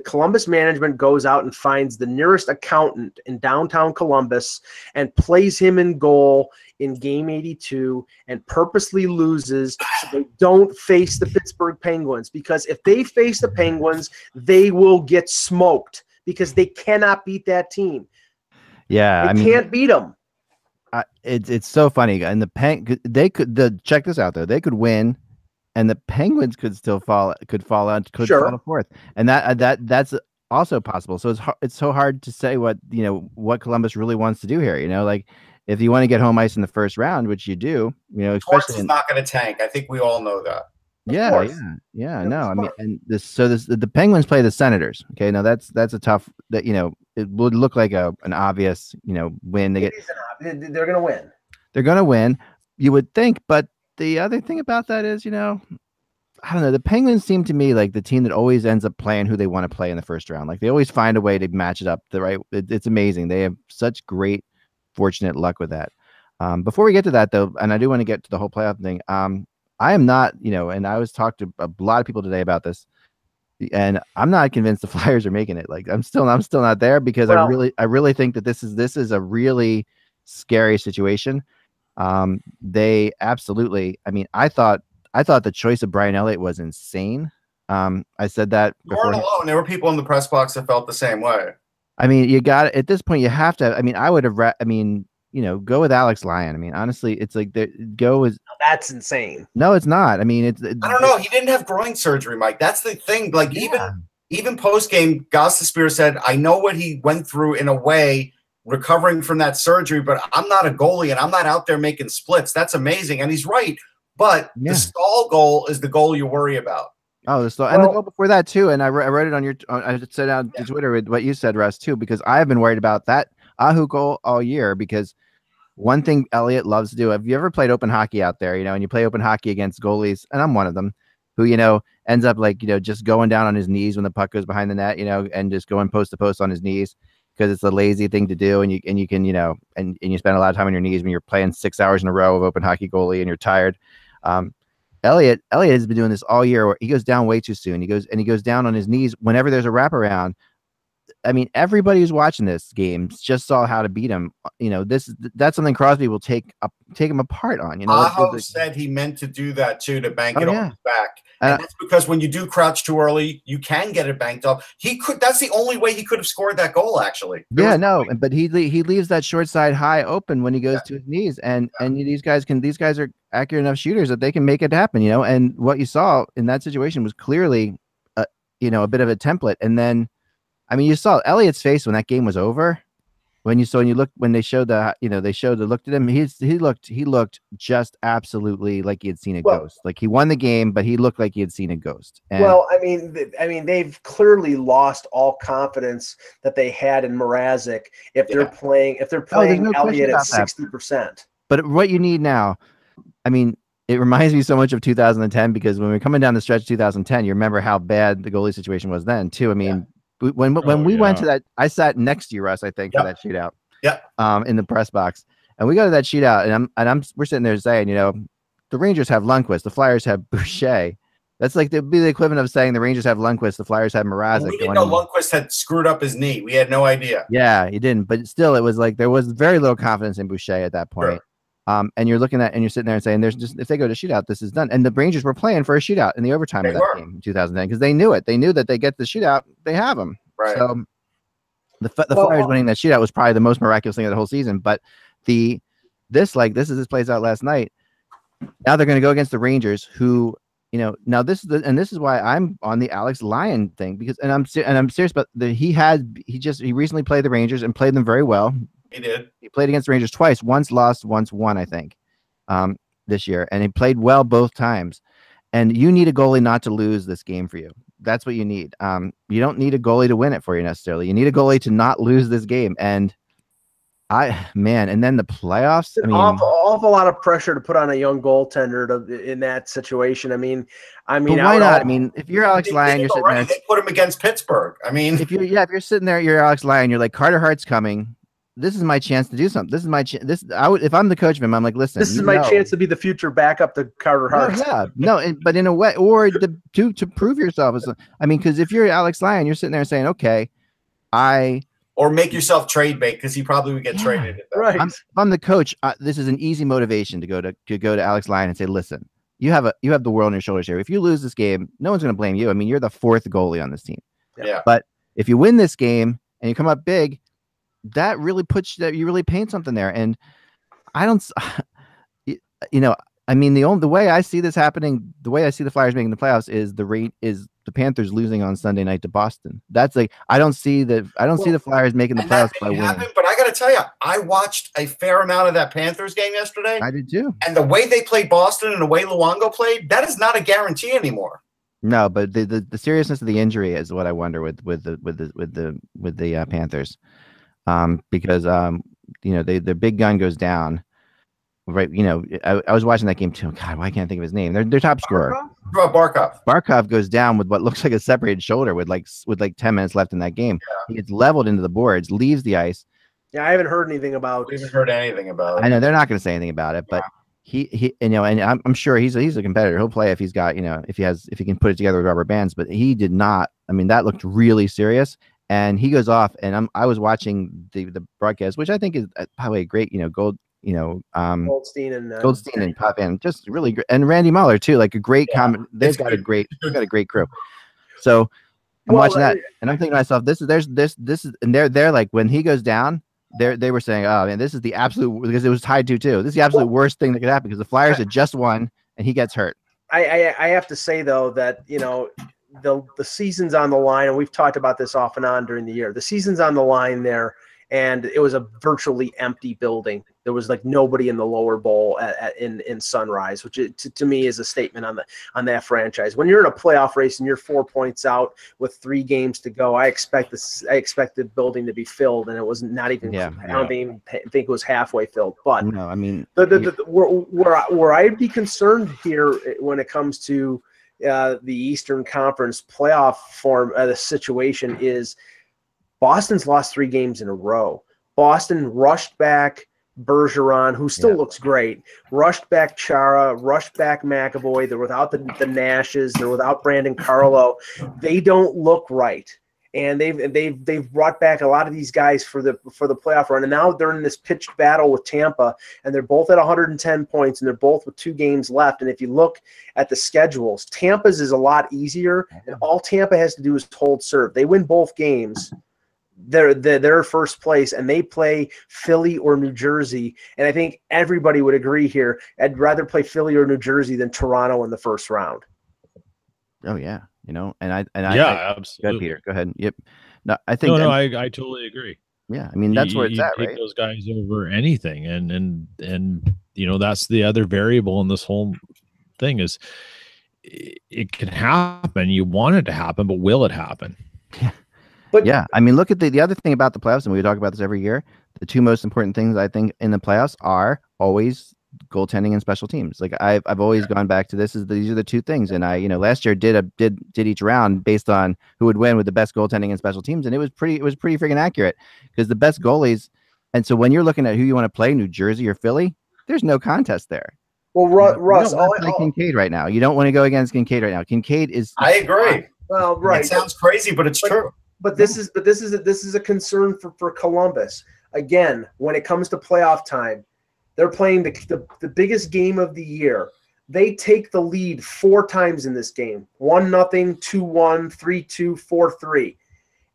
[SPEAKER 1] Columbus management goes out and finds the nearest accountant in downtown Columbus and plays him in goal in Game 82 and purposely loses so they don't face the Pittsburgh Penguins. Because if they face the Penguins, they will get smoked because they cannot beat that team.
[SPEAKER 4] Yeah,
[SPEAKER 1] they can't beat them.
[SPEAKER 4] It's so funny, and check this out though. They could win, and the Penguins could still fall out, fall to fourth, and that's also possible. So it's so hard to say what Columbus really wants to do here. Like if you want to get home ice in the first round, which you do,
[SPEAKER 3] especially is not going to tank. I think we all know that.
[SPEAKER 4] Yeah. No, I mean, and the Penguins play the Senators. Okay, now that's a tough it would look like an obvious win. They're
[SPEAKER 1] going to win.
[SPEAKER 4] They're going to win. You would think, but the other thing about that is, I don't know. The Penguins seem to me like the team that always ends up playing who they want to play in the first round. Like they always find a way to match it up. It's amazing. They have such great, fortunate luck with that. Before we get to that though, and I do want to get to the whole playoff thing. I am not, and I was talked to a lot of people today about this, and I'm not convinced the Flyers are making it. Like I'm still not there because I really think that this is a really scary situation. They absolutely. I mean, I thought the choice of Brian Elliott was insane. I said that before.
[SPEAKER 3] You weren't alone. There were people in the press box that felt the same way.
[SPEAKER 4] I mean, you got at this point you have to. I mean, I would have. Go with Alex Lyon. I mean, honestly, it's like
[SPEAKER 1] that's insane.
[SPEAKER 4] No, it's not. I mean, I
[SPEAKER 3] don't know. He didn't have groin surgery, Mike. That's the thing. Like even post game, Gostisbehere said, "I know what he went through in a way, recovering from that surgery, but I'm not a goalie and I'm not out there making splits." That's amazing, and he's right. But the stall goal is the goal you worry about.
[SPEAKER 4] Oh, and the goal before that too. And I wrote it on your. I said on Twitter with what you said, Russ, too, because I have been worried about that Ahu goal all year because. One thing Elliott loves to do. Have you ever played open hockey out there? And you play open hockey against goalies, and I'm one of them. who, ends up like, just going down on his knees when the puck goes behind the net, and just going post to post on his knees because it's a lazy thing to do. And you can, and you spend a lot of time on your knees when you're playing 6 hours in a row of open hockey goalie and you're tired. Elliott has been doing this all year where he goes down way too soon. He goes down on his knees whenever there's a wraparound. I mean, everybody who's watching this game just saw how to beat him. That's something Crosby will take him apart on.
[SPEAKER 3] Aho said he meant to do that too, to bank it on his back. And that's because when you do crouch too early, you can get it banked off. That's the only way he could have scored that goal, actually.
[SPEAKER 4] But he leaves that short side high open when he goes to his knees, and these guys are accurate enough shooters that they can make it happen. And what you saw in that situation was clearly, a bit of a template. And then, I mean, you saw Elliott's face when that game was over. When they showed looked at him, he looked just absolutely like he had seen a ghost. Like he won the game, but he looked like he had seen a ghost. And,
[SPEAKER 1] I mean, they've clearly lost all confidence that they had in Mrazek if they're playing Elliott at 60%.
[SPEAKER 4] But what you need now, I mean, it reminds me so much of 2010 because when we were coming down the stretch 2010, you remember how bad the goalie situation was then too. I mean. When we went to that, I sat next to you, Russ, I think, for that shootout. In the press box, and we go to that shootout, and we're sitting there saying, the Rangers have Lundqvist, the Flyers have Boucher. That's like it'd be the equivalent of saying the Rangers have Lundqvist, the Flyers have Mrazek.
[SPEAKER 3] We didn't know Lundqvist had screwed up his knee. We had no idea.
[SPEAKER 4] Yeah, he didn't, but still, it was like there was very little confidence in Boucher at that point. Sure. And you're looking at, and you're sitting there and saying, if they go to shootout, this is done. And the Rangers were playing for a shootout in the overtime of that game in 2010 because they knew it. They knew that they get the shootout, they have them.
[SPEAKER 3] Right.
[SPEAKER 4] So the Flyers winning that shootout was probably the most miraculous thing of the whole season. But this plays out last night. Now they're going to go against the Rangers, who now this is why I'm on the Alex Lyon thing because I'm serious. But he recently played the Rangers and played them very well.
[SPEAKER 3] He did. He
[SPEAKER 4] played against the Rangers twice, once lost, once won, I think, this year, and he played well both times. And you need a goalie not to lose this game for you. That's what you need. You don't need a goalie to win it for you necessarily. You need a goalie to not lose this game. And and then the playoffs. I mean,
[SPEAKER 1] awful lot of pressure to put on a young goaltender in that situation. I mean,
[SPEAKER 4] but why not? I mean, if you're Alex Lyon, you're sitting there.
[SPEAKER 3] They put him against Pittsburgh. I mean,
[SPEAKER 4] if you're sitting there, you're Alex Lyon. You're like Carter Hart's coming. This is my chance to do something. This is my chance. If I'm the coach of him, I'm like, listen.
[SPEAKER 1] This is my chance to be the future backup to Carter Hart.
[SPEAKER 4] But in a way, or to prove yourself. Because if you're Alex Lyon, you're sitting there saying, okay,
[SPEAKER 3] or make yourself trade bait because he probably would get traded.
[SPEAKER 1] Right.
[SPEAKER 4] If I'm the coach, this is an easy motivation to go to Alex Lyon and say, listen, you have the world on your shoulders here. If you lose this game, no one's going to blame you. I mean, you're the fourth goalie on this team.
[SPEAKER 3] Yeah.
[SPEAKER 4] But if you win this game and you come up big, that really you really paint something there. And I don't, I mean, the way I see this happening, the way I see the Flyers making the playoffs is the Panthers losing on Sunday night to Boston. That's like, I don't see the Flyers making the playoffs by winning.
[SPEAKER 3] But I got to tell you, I watched a fair amount of that Panthers game yesterday.
[SPEAKER 4] I did too.
[SPEAKER 3] And the way they played Boston and the way Luongo played, that is not a guarantee anymore.
[SPEAKER 4] No, but the seriousness of the injury is what I wonder with the Panthers. Because their big gun goes down, right? I was watching that game too. God, why can't I think of his name? Their top scorer, Barkov goes down with what looks like a separated shoulder with like 10 minutes left in that game. Yeah. He gets leveled into the boards, leaves the ice.
[SPEAKER 1] Yeah, I haven't heard anything about.
[SPEAKER 3] We haven't heard anything about it.
[SPEAKER 4] I know they're not going to say anything about it, but he and I'm sure he's a competitor. He'll play if he's got if he can put it together with rubber bands. But he did not. I mean, that looked really serious. And he goes off, and I was watching the broadcast, which I think is probably a great, Goldstein and Pop, and just really great, and Randy Muller too, like a great comment. They've got a great crew. So I'm watching that, and I'm thinking to myself, this is, and they're like, when he goes down, they were saying, oh man, this is the absolute, because it was tied to too. This is the absolute worst thing that could happen because the Flyers had just won, and he gets hurt.
[SPEAKER 1] I have to say though that the season's on the line, and we've talked about this off and on during the year. The season's on the line there, and it was a virtually empty building. There was like nobody in the lower bowl in Sunrise, which to me is a statement on that franchise. When you're in a playoff race and you're 4 points out with 3 games to go, I expect the building to be filled, and it was not even. I don't even think it was halfway filled. But
[SPEAKER 4] no, I mean,
[SPEAKER 1] where I'd be concerned here when it comes to the Eastern Conference playoff form, the situation is Boston's lost 3 games in a row. Boston rushed back Bergeron, who still looks great, rushed back Chara, rushed back McAvoy. They're without the Nashes. They're without Brandon Carlo. They don't look right. And they've brought back a lot of these guys for the playoff run, and now they're in this pitched battle with Tampa, and they're both at 110 points, and they're both with 2 games left. And if you look at the schedules, Tampa's is a lot easier, and all Tampa has to do is hold serve. They win both games, they're first place, and they play Philly or New Jersey. And I think everybody would agree here. I'd rather play Philly or New Jersey than Toronto in the first round.
[SPEAKER 4] Oh yeah. And
[SPEAKER 2] absolutely.
[SPEAKER 4] Go ahead, Peter. Go ahead. Yep. No, I
[SPEAKER 2] totally agree.
[SPEAKER 4] Yeah, I mean that's where it's at,
[SPEAKER 2] take
[SPEAKER 4] right?
[SPEAKER 2] Those guys over anything, and that's the other variable in this whole thing is it can happen. You want it to happen, but will it happen?
[SPEAKER 4] Yeah.
[SPEAKER 1] But
[SPEAKER 4] yeah, I mean, look at the other thing about the playoffs, and we talk about this every year. The 2 most important things I think in the playoffs are always goaltending and special teams. Like I've always gone back to this. These are the 2 things. And last year did each round based on who would win with the best goaltending and special teams, and it was pretty freaking accurate because the best goalies. And so when you're looking at who you want to play, New Jersey or Philly, there's no contest there.
[SPEAKER 1] Well, Russ,
[SPEAKER 4] you don't play Kincaid right now. You don't want to go against Kincaid right now. Kincaid is.
[SPEAKER 3] I agree.
[SPEAKER 1] Well, right.
[SPEAKER 3] It sounds crazy, but it's true.
[SPEAKER 1] But this is a concern for Columbus. Again, when it comes to playoff time, they're playing the biggest game of the year. They take the lead 4 times in this game: 1-0, 2-1, 3-2, 4-3.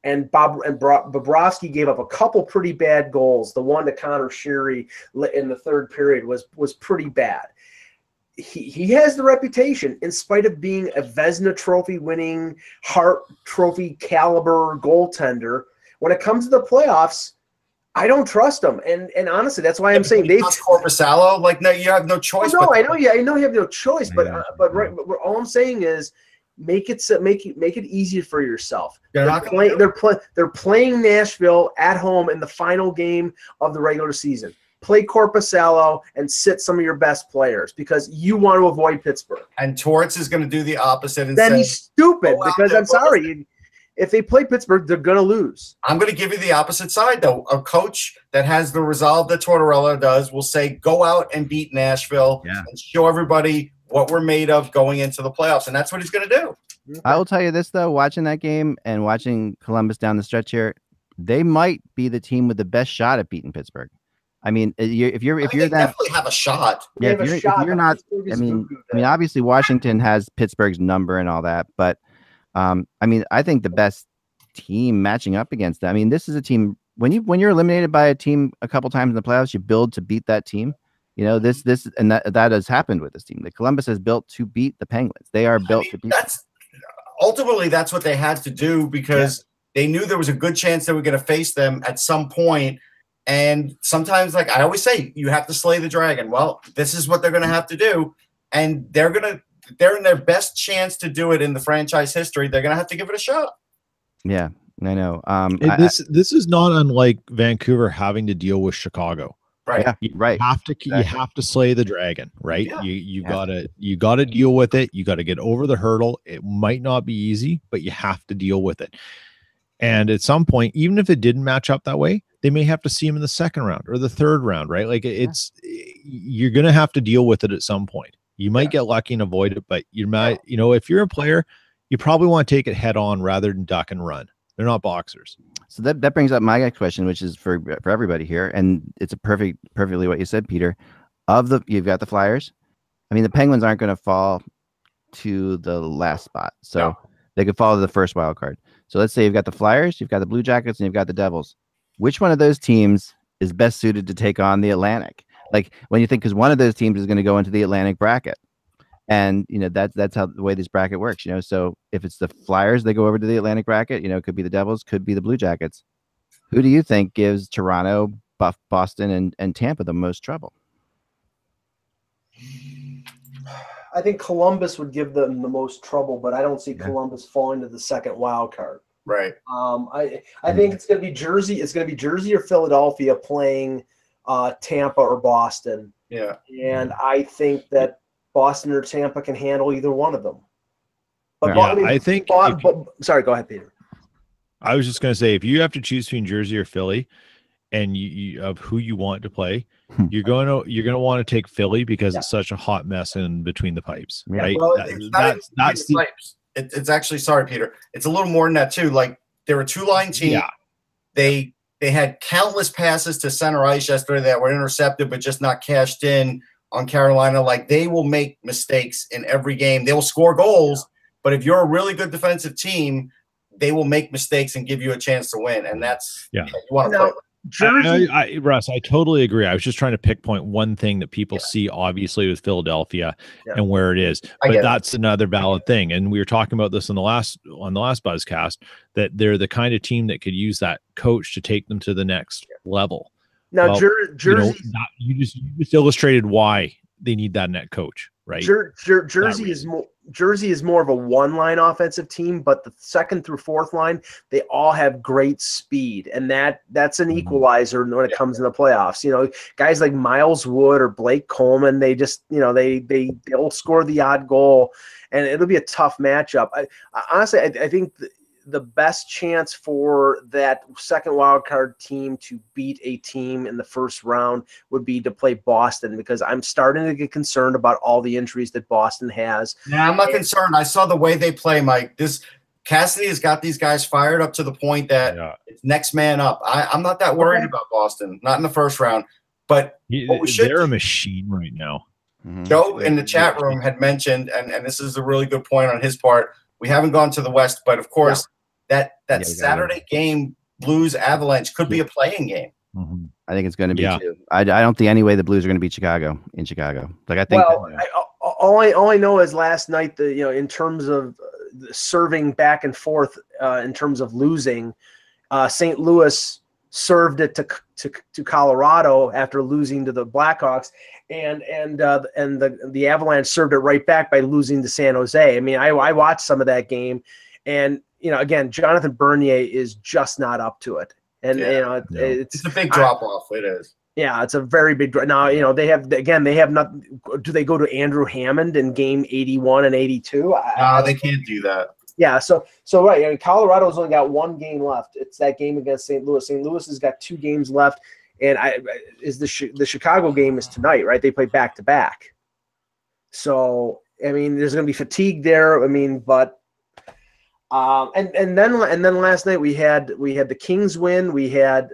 [SPEAKER 1] And Bobrovsky gave up a couple pretty bad goals. The one to Connor Sheary in the 3rd period was pretty bad. He has the reputation, in spite of being a Vezina Trophy winning, Hart Trophy caliber goaltender. When it comes to the playoffs, I don't trust them, and honestly, that's why I'm saying they
[SPEAKER 3] Korpisalo. Like, no, you have no choice.
[SPEAKER 1] No, I know you have no choice, but all I'm saying is make it easier for yourself. They're playing Nashville at home in the final game of the regular season. Play Korpisalo and sit some of your best players because you want to avoid Pittsburgh.
[SPEAKER 3] And Torts is going to do the opposite. And
[SPEAKER 1] then he's stupid because I'm sorry. If they play Pittsburgh, they're going to lose.
[SPEAKER 3] I'm going to give you the opposite side, though. A coach that has the resolve that Tortorella does will say, go out and beat Nashville and show everybody what we're made of going into the playoffs. And that's what he's going to do.
[SPEAKER 4] I will tell you this, though, watching that game and watching Columbus down the stretch here, they might be the team with the best shot at beating Pittsburgh. I mean, if you're that,
[SPEAKER 3] definitely have a shot.
[SPEAKER 4] Yeah, if you're not, I mean, obviously Washington has Pittsburgh's number and all that, but I mean, I think the best team matching up against them. I mean, this is a team when you're eliminated by a team a couple times in the playoffs, you build to beat that team. This and that has happened with this team. The Columbus has built to beat the Penguins. They are built to beat.
[SPEAKER 3] Ultimately that's what they had to do because they knew there was a good chance they were going to face them at some point. And sometimes, like I always say, you have to slay the dragon. Well, this is what they're going to have to do, and they're in their best chance to do it in the franchise history. They're going to have to give it a shot.
[SPEAKER 4] Yeah, I know.
[SPEAKER 2] This is not unlike Vancouver having to deal with Chicago.
[SPEAKER 3] Right.
[SPEAKER 4] Yeah,
[SPEAKER 2] you have to slay the dragon, right? Yeah. You gotta deal with it. You got to get over the hurdle. It might not be easy, but you have to deal with it. And at some point, even if it didn't match up that way, they may have to see him in the 2nd round or the 3rd round, right? Like you're going to have to deal with it at some point. You might get lucky and avoid it, but you might, if you're a player, you probably want to take it head on rather than duck and run. They're not boxers.
[SPEAKER 4] So that brings up my next question, which is for everybody here. And it's perfectly what you said, Peter. You've got the Flyers. I mean, the Penguins aren't going to fall to the last spot. So they could fall to the first wild card. So let's say you've got the Flyers, you've got the Blue Jackets, and you've got the Devils. Which one of those teams is best suited to take on the Atlantic? Like when you think, because one of those teams is going to go into the Atlantic bracket, and that's how the way this bracket works. So if it's the Flyers, they go over to the Atlantic bracket. It could be the Devils, could be the Blue Jackets. Who do you think gives Toronto, Boston, and Tampa the most trouble?
[SPEAKER 1] I think Columbus would give them the most trouble, but I don't see Columbus falling to the 2nd wild card.
[SPEAKER 3] Right.
[SPEAKER 1] I think it's going to be Jersey. It's going to be Jersey or Philadelphia playing Tampa or Boston.
[SPEAKER 3] Yeah.
[SPEAKER 1] And I think that Boston or Tampa can handle either one of them. But
[SPEAKER 2] Yeah, I think
[SPEAKER 1] sorry, go ahead, Peter.
[SPEAKER 2] I was just going to say, if you have to choose between Jersey or Philly, and you of who you want to play, you're going to want to take Philly because it's such a hot mess in between the pipes, right?
[SPEAKER 3] Well, that's the pipes. It's actually, sorry, Peter. It's a little more than that too. Like, they're a two-line team.
[SPEAKER 2] Yeah.
[SPEAKER 3] They had countless passes to center ice yesterday that were intercepted, but just not cashed in on Carolina. Like, they will make mistakes in every game. They will score goals, but if you're a really good defensive team, they will make mistakes and give you a chance to win. And that's you want to play.
[SPEAKER 2] Jersey, Russ, I totally agree. I was just trying to pinpoint one thing that people see, obviously, with Philadelphia and where it is, but that's another valid thing. And we were talking about this on the last Buzzcast, that they're the kind of team that could use that coach to take them to the next level.
[SPEAKER 1] Now, Jersey,
[SPEAKER 2] you just illustrated why they need that net coach, right?
[SPEAKER 1] Jersey is more of a one-line offensive team, but the second through fourth line, they all have great speed, and that's an equalizer when it comes in the playoffs. You know, guys like Miles Wood or Blake Coleman, they just, you know, they'll score the odd goal, and it'll be a tough matchup. Honestly, I think the best chance for that second wildcard team to beat a team in the first round would be to play Boston, because I'm starting to get concerned about all the injuries that Boston has.
[SPEAKER 3] Yeah, I'm not concerned. I saw the way they play, Mike. Cassidy has got these guys fired up to the point that it's next man up. I'm not that worried about Boston, not in the first round. But
[SPEAKER 2] they're a machine right now.
[SPEAKER 3] Joe in the chat room had mentioned, and this is a really good point on his part, we haven't gone to the West, but of course, that Saturday game, Blues Avalanche, could be a playing game.
[SPEAKER 4] I think it's going to be too. I don't think any way the Blues are going to beat Chicago in Chicago. Like, I think.
[SPEAKER 1] Well, all I know is last night, in terms of serving back and forth, in terms of losing, St. Louis served it to Colorado after losing to the Blackhawks, and the Avalanche served it right back by losing to San Jose. I mean, I watched some of that game, and again, Jonathan Bernier is just not up to it. And it's a
[SPEAKER 3] big drop off. It is.
[SPEAKER 1] Yeah, it's a very big drop. Now, they have not. Do they go to Andrew Hammond in game 81 and 82?
[SPEAKER 3] No, they can't do that.
[SPEAKER 1] Yeah, so right. I mean, Colorado's only got one game left. It's that game against St. Louis. St. Louis has got 2 games left, and the Chicago game is tonight, right? They play back to back. So I mean, there's going to be fatigue there. I mean, but. And then last night we had the Kings win. We had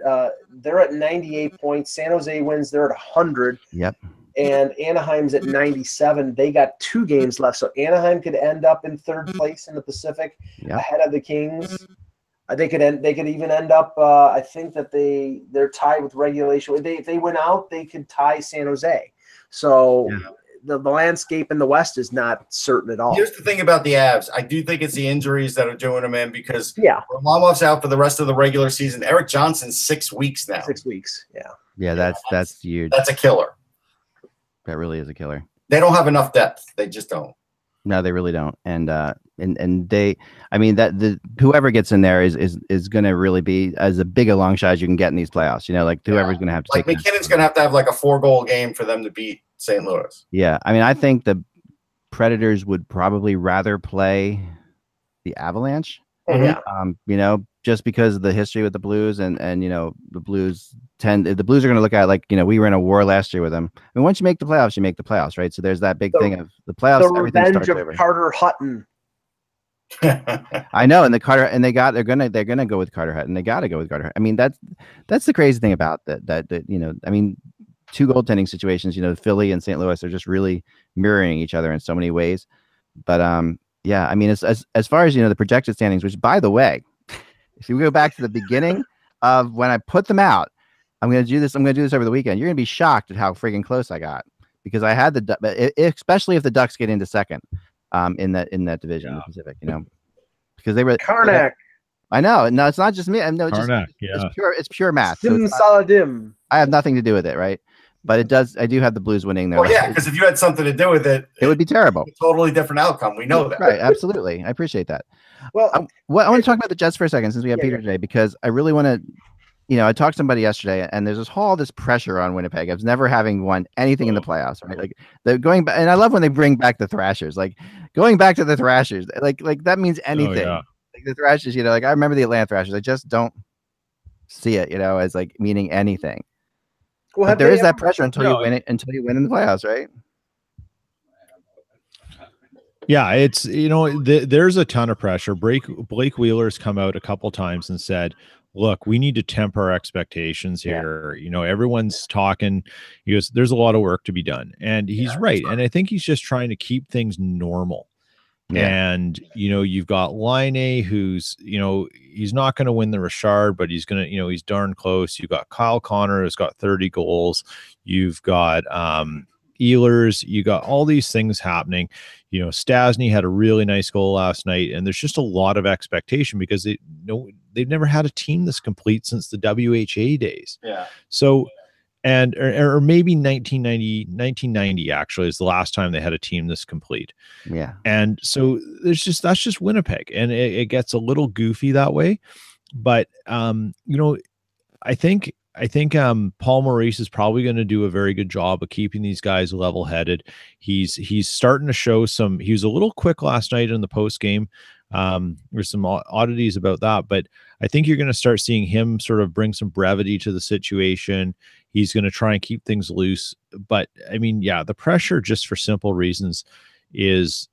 [SPEAKER 1] they're at 98 points. San Jose wins. They're at 100.
[SPEAKER 4] Yep.
[SPEAKER 1] And Anaheim's at 97. They got 2 games left, so Anaheim could end up in 3rd place in the Pacific, ahead of the Kings. They could even end up. I think that they're tied with regulation. If they win out, they could tie San Jose. So. Yeah. The landscape in the West is not certain at all.
[SPEAKER 3] Here's the thing about the Avs. I do think it's the injuries that are doing them in, because Varlamov's out for the rest of the regular season. Eric Johnson's 6 weeks now.
[SPEAKER 1] 6 weeks,
[SPEAKER 4] Yeah, that's huge.
[SPEAKER 3] That's a killer.
[SPEAKER 4] That really is a killer.
[SPEAKER 3] They don't have enough depth. They just don't.
[SPEAKER 4] No, they really don't. And they, I mean, whoever gets in there is going to really be as a big a long shot as you can get in these playoffs. Like whoever's going to have to
[SPEAKER 3] take. McKinnon's going to have like a 4-goal game for them to beat St. Louis.
[SPEAKER 4] Yeah, I mean, I think the Predators would probably rather play the Avalanche. Just because of the history with the Blues, and the Blues are going to look at, like, we were in a war last year with them. I mean, once you make the playoffs, you make the playoffs, right? So there's that big thing of the playoffs.
[SPEAKER 1] The revenge of Carter Hutton.
[SPEAKER 4] I know, and they're gonna go with Carter Hutton. They got to go with Carter Hutton. I mean, that's the crazy thing about that. I mean, 2 goaltending situations. Philly and St. Louis are just really mirroring each other in so many ways. But yeah, I mean, as far as the projected standings, which, by the way, if you go back to the beginning of when I put them out, I'm going to do this over the weekend. You're going to be shocked at how freaking close I got, because I had especially if the Ducks get into second in that division, in the Pacific, because they were
[SPEAKER 1] Karnak.
[SPEAKER 4] I know. No, it's not just me. No,
[SPEAKER 2] Karnak,
[SPEAKER 4] it's pure math.
[SPEAKER 1] Sim Saladim.
[SPEAKER 4] I have nothing to do with it, right? But I do have the Blues winning there.
[SPEAKER 3] Well, yeah, because if you had something to do with it,
[SPEAKER 4] it would be terrible.
[SPEAKER 3] Totally different outcome. We know that.
[SPEAKER 4] Right, absolutely. I appreciate that.
[SPEAKER 1] Well,
[SPEAKER 4] I want to talk about the Jets for a second, since we have Peter today, because I really want to, I talked to somebody yesterday, and there's this pressure on Winnipeg of never having won anything in the playoffs, right? Like, they're going back, and I love when they bring back the Thrashers. Like, going back to the Thrashers, like that means anything.
[SPEAKER 2] yeah.
[SPEAKER 4] Like the Thrashers, like I remember the Atlanta Thrashers. I just don't see it, as like meaning anything.
[SPEAKER 1] Well,
[SPEAKER 4] but there is that pressure until you win it, until you win in the playoffs, right?
[SPEAKER 2] Yeah, it's there's a ton of pressure. Blake Wheeler's come out a couple times and said, "Look, we need to temper our expectations here." Everyone's talking. He goes, "There's a lot of work to be done," and he's right. And I think he's just trying to keep things normal. Yeah. And you've got Line, who's he's not going to win the Richard, but he's gonna he's darn close. You've got Kyle Connor, who's got 30 goals. You've got Ehlers. You got all these things happening. Stasny had a really nice goal last night, and there's just a lot of expectation because they've never had a team this complete since the WHA days.
[SPEAKER 3] Yeah.
[SPEAKER 2] So, or maybe 1990 actually is the last time they had a team this complete.
[SPEAKER 4] Yeah.
[SPEAKER 2] And so that's just Winnipeg, and it gets a little goofy that way. But I think Paul Maurice is probably going to do a very good job of keeping these guys level-headed. He's starting to show some. He was a little quick last night in the post game. There's some oddities about that, but I think you're going to start seeing him sort of bring some brevity to the situation. He's going to try and keep things loose. But I mean, yeah, the pressure, just for simple reasons, is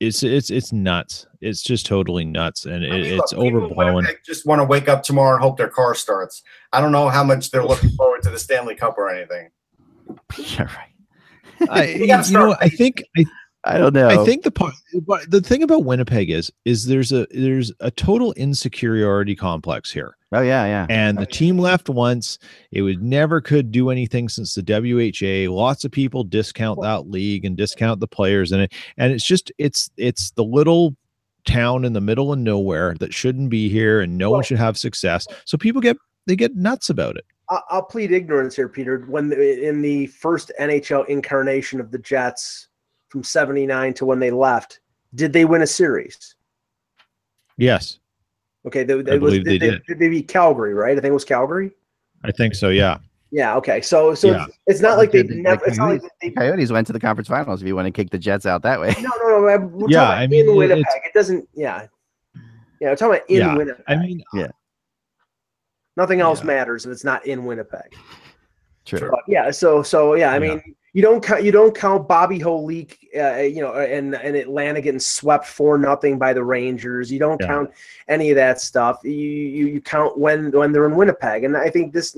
[SPEAKER 2] it's nuts. It's just totally nuts, and it's overblown.
[SPEAKER 3] They just want to wake up tomorrow and hope their car starts. I don't know how much they're looking forward to the Stanley Cup or anything.
[SPEAKER 4] Yeah, right.
[SPEAKER 2] I
[SPEAKER 4] don't know.
[SPEAKER 2] I think the thing about Winnipeg is there's a total insecurity complex here.
[SPEAKER 4] Oh yeah.
[SPEAKER 2] And the team left once. It could do anything since the WHA. Lots of people discount that league and discount the players in it. And it's just it's the little town in the middle of nowhere that shouldn't be here, and no one should have success. So people get nuts about it.
[SPEAKER 1] I'll plead ignorance here, Peter. When in the first NHL incarnation of the Jets, from 79 to when they left, did they win a series?
[SPEAKER 2] Yes.
[SPEAKER 1] Okay. They beat Calgary, right? I think it was Calgary.
[SPEAKER 2] I think so. Yeah.
[SPEAKER 1] Yeah. Okay. So yeah. It's not like they never. It's not like they
[SPEAKER 4] Coyotes went to the conference finals. If you want to kick the Jets out that way.
[SPEAKER 1] No. We're talking about in Winnipeg. It doesn't. Yeah. We're talking about in Winnipeg.
[SPEAKER 2] I mean,
[SPEAKER 1] nothing else matters if it's not in Winnipeg.
[SPEAKER 4] True.
[SPEAKER 1] But yeah. So yeah. I mean. You don't count Bobby Holik, and Atlanta getting swept 4-0 by the Rangers. You don't count any of that stuff. You count when they're in Winnipeg. And I think this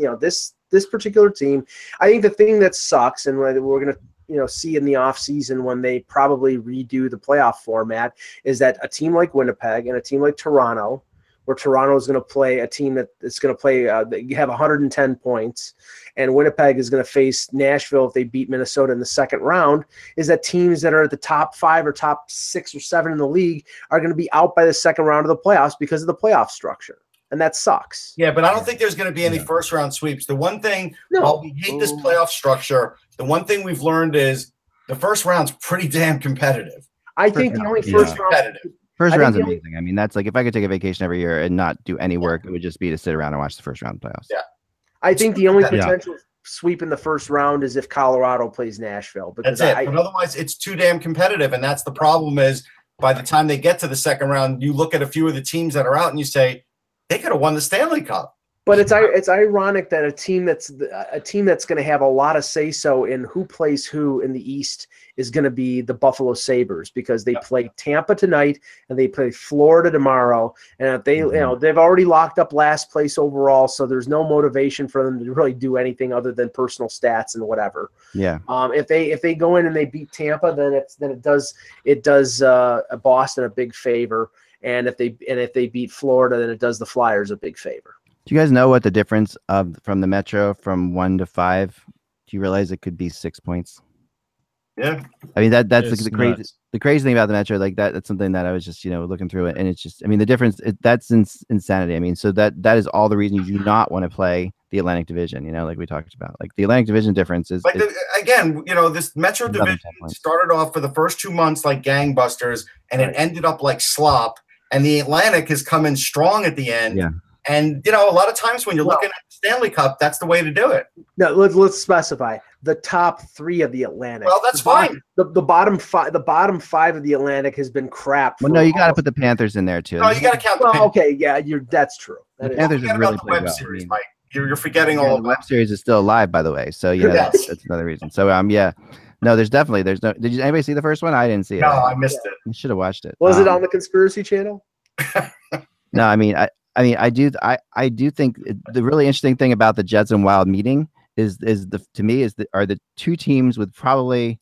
[SPEAKER 1] particular team, I think the thing that sucks, and we're going to see in the offseason when they probably redo the playoff format, is that a team like Winnipeg and a team like Toronto, where Toronto is going to play a team that's going to play, you have 110 points, and Winnipeg is going to face Nashville if they beat Minnesota in the second round, is that teams that are at the top 5 or top 6 or 7 in the league are going to be out by the second round of the playoffs because of the playoff structure. And that sucks.
[SPEAKER 3] Yeah, but I don't think there's going to be any first round sweeps. The one thing, while we hate this playoff structure, the one thing we've learned is the first round's pretty damn competitive.
[SPEAKER 1] I think the only first round competitive.
[SPEAKER 4] First round's amazing. I mean, that's like if I could take a vacation every year and not do any work, it would just be to sit around and watch the first round playoffs.
[SPEAKER 3] Yeah.
[SPEAKER 1] I think the only potential sweep in the first round is if Colorado plays Nashville. Because
[SPEAKER 3] that's it. But otherwise, it's too damn competitive. And that's the problem is by the time they get to the second round, you look at a few of the teams that are out and you say, they could have won the Stanley Cup.
[SPEAKER 1] But it's ironic that a team that's going to have a lot of say-so in who plays who in the East is going to be the Buffalo Sabres, because they play Tampa tonight and they play Florida tomorrow. And if they, they've already locked up last place overall, so there's no motivation for them to really do anything other than personal stats and whatever.
[SPEAKER 4] Yeah.
[SPEAKER 1] If they go in and they beat Tampa, then it does Boston a big favor. And if they beat Florida, then it does the Flyers a big favor.
[SPEAKER 4] Do you guys know what the difference from the Metro from 1 to 5? Do you realize it could be 6 points?
[SPEAKER 3] Yeah.
[SPEAKER 4] I mean that's the crazy thing about the Metro, like that's something that I was just looking through it, and it's just, I mean, the difference that's insanity. I mean, so that is all the reason you do not want to play the Atlantic Division, like we talked about. Like the Atlantic Division difference is
[SPEAKER 3] like this Metro Division started off for the first 2 months like gangbusters, and it ended up like slop, and the Atlantic has come in strong at the end.
[SPEAKER 4] Yeah.
[SPEAKER 3] And, a lot of times when you're looking at the Stanley Cup, that's the way to do it.
[SPEAKER 1] No, let's specify. the top 3 of the Atlantic.
[SPEAKER 3] Well, that's fine.
[SPEAKER 1] The bottom 5 of the Atlantic has been crap.
[SPEAKER 4] Well, no, you got to put the Panthers in there too.
[SPEAKER 3] No, you got to count.
[SPEAKER 1] Well, okay, yeah, that's true.
[SPEAKER 4] The Panthers have really
[SPEAKER 3] the web
[SPEAKER 4] played
[SPEAKER 3] series,
[SPEAKER 4] well.
[SPEAKER 3] Mike. You're forgetting all
[SPEAKER 4] the
[SPEAKER 3] about
[SPEAKER 4] web series is still alive, by the way. So that's another reason. So no, there's no. Did anybody see the first one? I didn't see it.
[SPEAKER 3] No, I missed it.
[SPEAKER 4] You should have watched it.
[SPEAKER 1] Was it on the Conspiracy Channel?
[SPEAKER 4] No, I mean, I do think the really interesting thing about the Jets and Wild meeting are the 2 teams with probably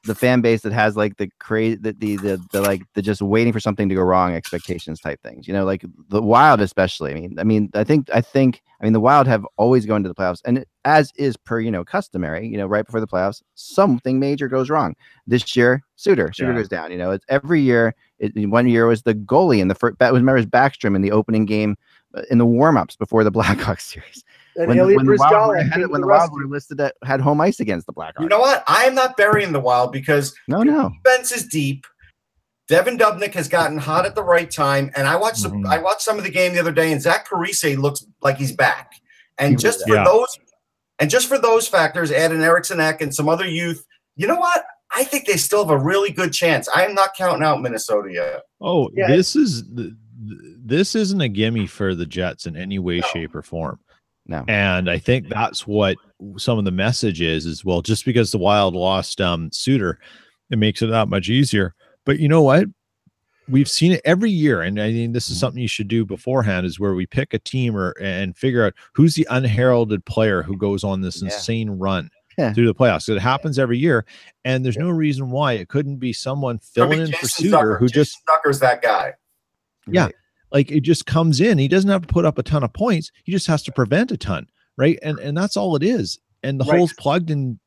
[SPEAKER 4] the fan base that has like the crazy, the just waiting for something to go wrong expectations type things. Like the Wild especially. I think the Wild have always gone to the playoffs, and as is per customary, right before the playoffs, something major goes wrong. This year, Suter goes down. It's every year. One year was the goalie in the first. That was Backstrom in the opening game in the warm-ups before the Blackhawks series.
[SPEAKER 1] And when
[SPEAKER 4] the Wild were listed that had home ice against the Blackhawks.
[SPEAKER 3] You know what? I am not burying the Wild because
[SPEAKER 4] no.
[SPEAKER 3] defense is deep. Devin Dubnyk has gotten hot at the right time, and I watched some of the game the other day, and Zach Parise looks like he's back. And just for those factors, add an Eriksson Ek and some other youth. You know what? I think they still have a really good chance. I am not counting out Minnesota yet.
[SPEAKER 2] Oh, yeah. This isn't a gimme for the Jets in any way, shape, or form.
[SPEAKER 4] No.
[SPEAKER 2] And I think that's what some of the message is well, just because the Wild lost Suter, it makes it that much easier. But you know what? We've seen it every year. And I mean, this is something you should do beforehand, is where we pick a team and figure out who's the unheralded player who goes on this insane run through the playoffs. So it happens every year. And there's no reason why it couldn't be someone filling in for Suter who just
[SPEAKER 3] Zucker's that guy.
[SPEAKER 2] Yeah. Right. Like it just comes in. He doesn't have to put up a ton of points. He just has to prevent a ton, right? And that's all it is. And the hole's plugged, and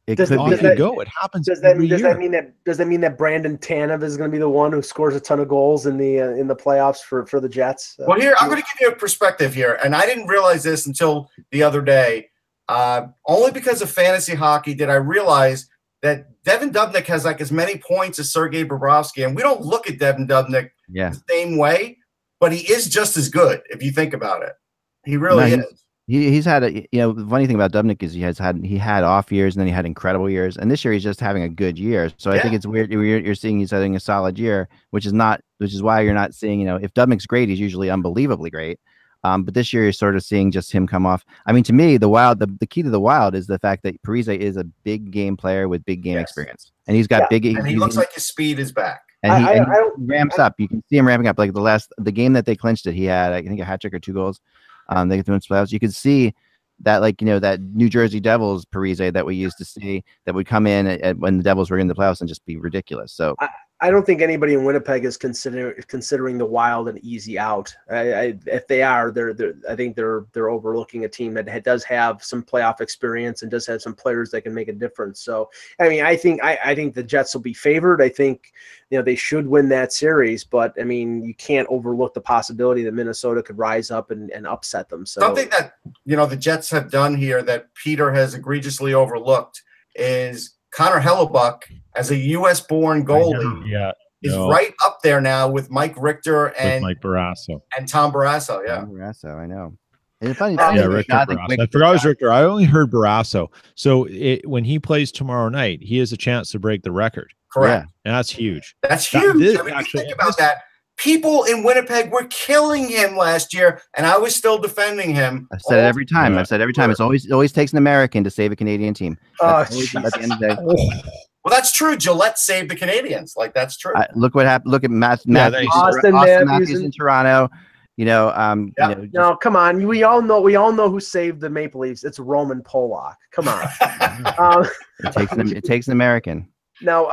[SPEAKER 2] it could go. It happens.
[SPEAKER 1] Does that mean that Brandon Tanev is going to be the one who scores a ton of goals in the playoffs for the Jets?
[SPEAKER 3] Well, here I'm going to give you a perspective here, and I didn't realize this until the other day. Only because of fantasy hockey did I realize that Devin Dubnyk has like as many points as Sergei Bobrovsky, and we don't look at Devin Dubnyk the same way, but he is just as good if you think about it. He really is.
[SPEAKER 4] He's had the funny thing about Dubnyk is he had off years and then he had incredible years, and this year he's just having a good year. So I think it's weird you're seeing he's having a solid year, which is why you're not seeing if Dubnyk's great, he's usually unbelievably great. But this year you're sort of seeing just him come off. I mean, to me, the Wild, the key to the Wild is the fact that Parise is a big game player with big game experience, and he's got big.
[SPEAKER 3] And he looks like his speed is back.
[SPEAKER 4] And he ramps up. You can see him ramping up. Like the game that they clinched it, he had I think a hat trick or 2 goals. They get through into playoffs. You could see that that New Jersey Devils Parise that we used to see that would come in when the Devils were in the playoffs and just be ridiculous. So
[SPEAKER 1] I don't think anybody in Winnipeg is considering the Wild an easy out. If they are, I think they're overlooking a team that does have some playoff experience and does have some players that can make a difference. So, I mean, I think the Jets will be favored. I think they should win that series, but I mean, you can't overlook the possibility that Minnesota could rise up and upset them. So
[SPEAKER 3] something that the Jets have done here that Peter has egregiously overlooked is Connor Hellebuck, as a U.S.-born goalie, is right up there now with Mike Richter and
[SPEAKER 2] Mike Barrasso
[SPEAKER 3] and Tom Barrasso. Yeah,
[SPEAKER 4] Tom Barrasso, I know. It's funny.
[SPEAKER 2] Richter Barrasso. I forgot it was Richter. I only heard Barrasso. So when he plays tomorrow night, he has a chance to break the record.
[SPEAKER 3] Correct.
[SPEAKER 2] And that's huge.
[SPEAKER 3] That's huge. Think about that. People in Winnipeg were killing him last year, and I was still defending him.
[SPEAKER 4] I've said it every time. It's always takes an American to save a Canadian team. At the end of the day.
[SPEAKER 3] Well, that's true. Gillette saved the Canadians. Like, that's true.
[SPEAKER 4] Look what happened. Look at
[SPEAKER 1] Austin Matthews
[SPEAKER 4] in Toronto.
[SPEAKER 1] No, come on. We all know who saved the Maple Leafs. It's Roman Polak. Come on.
[SPEAKER 4] It takes an American.
[SPEAKER 1] Now,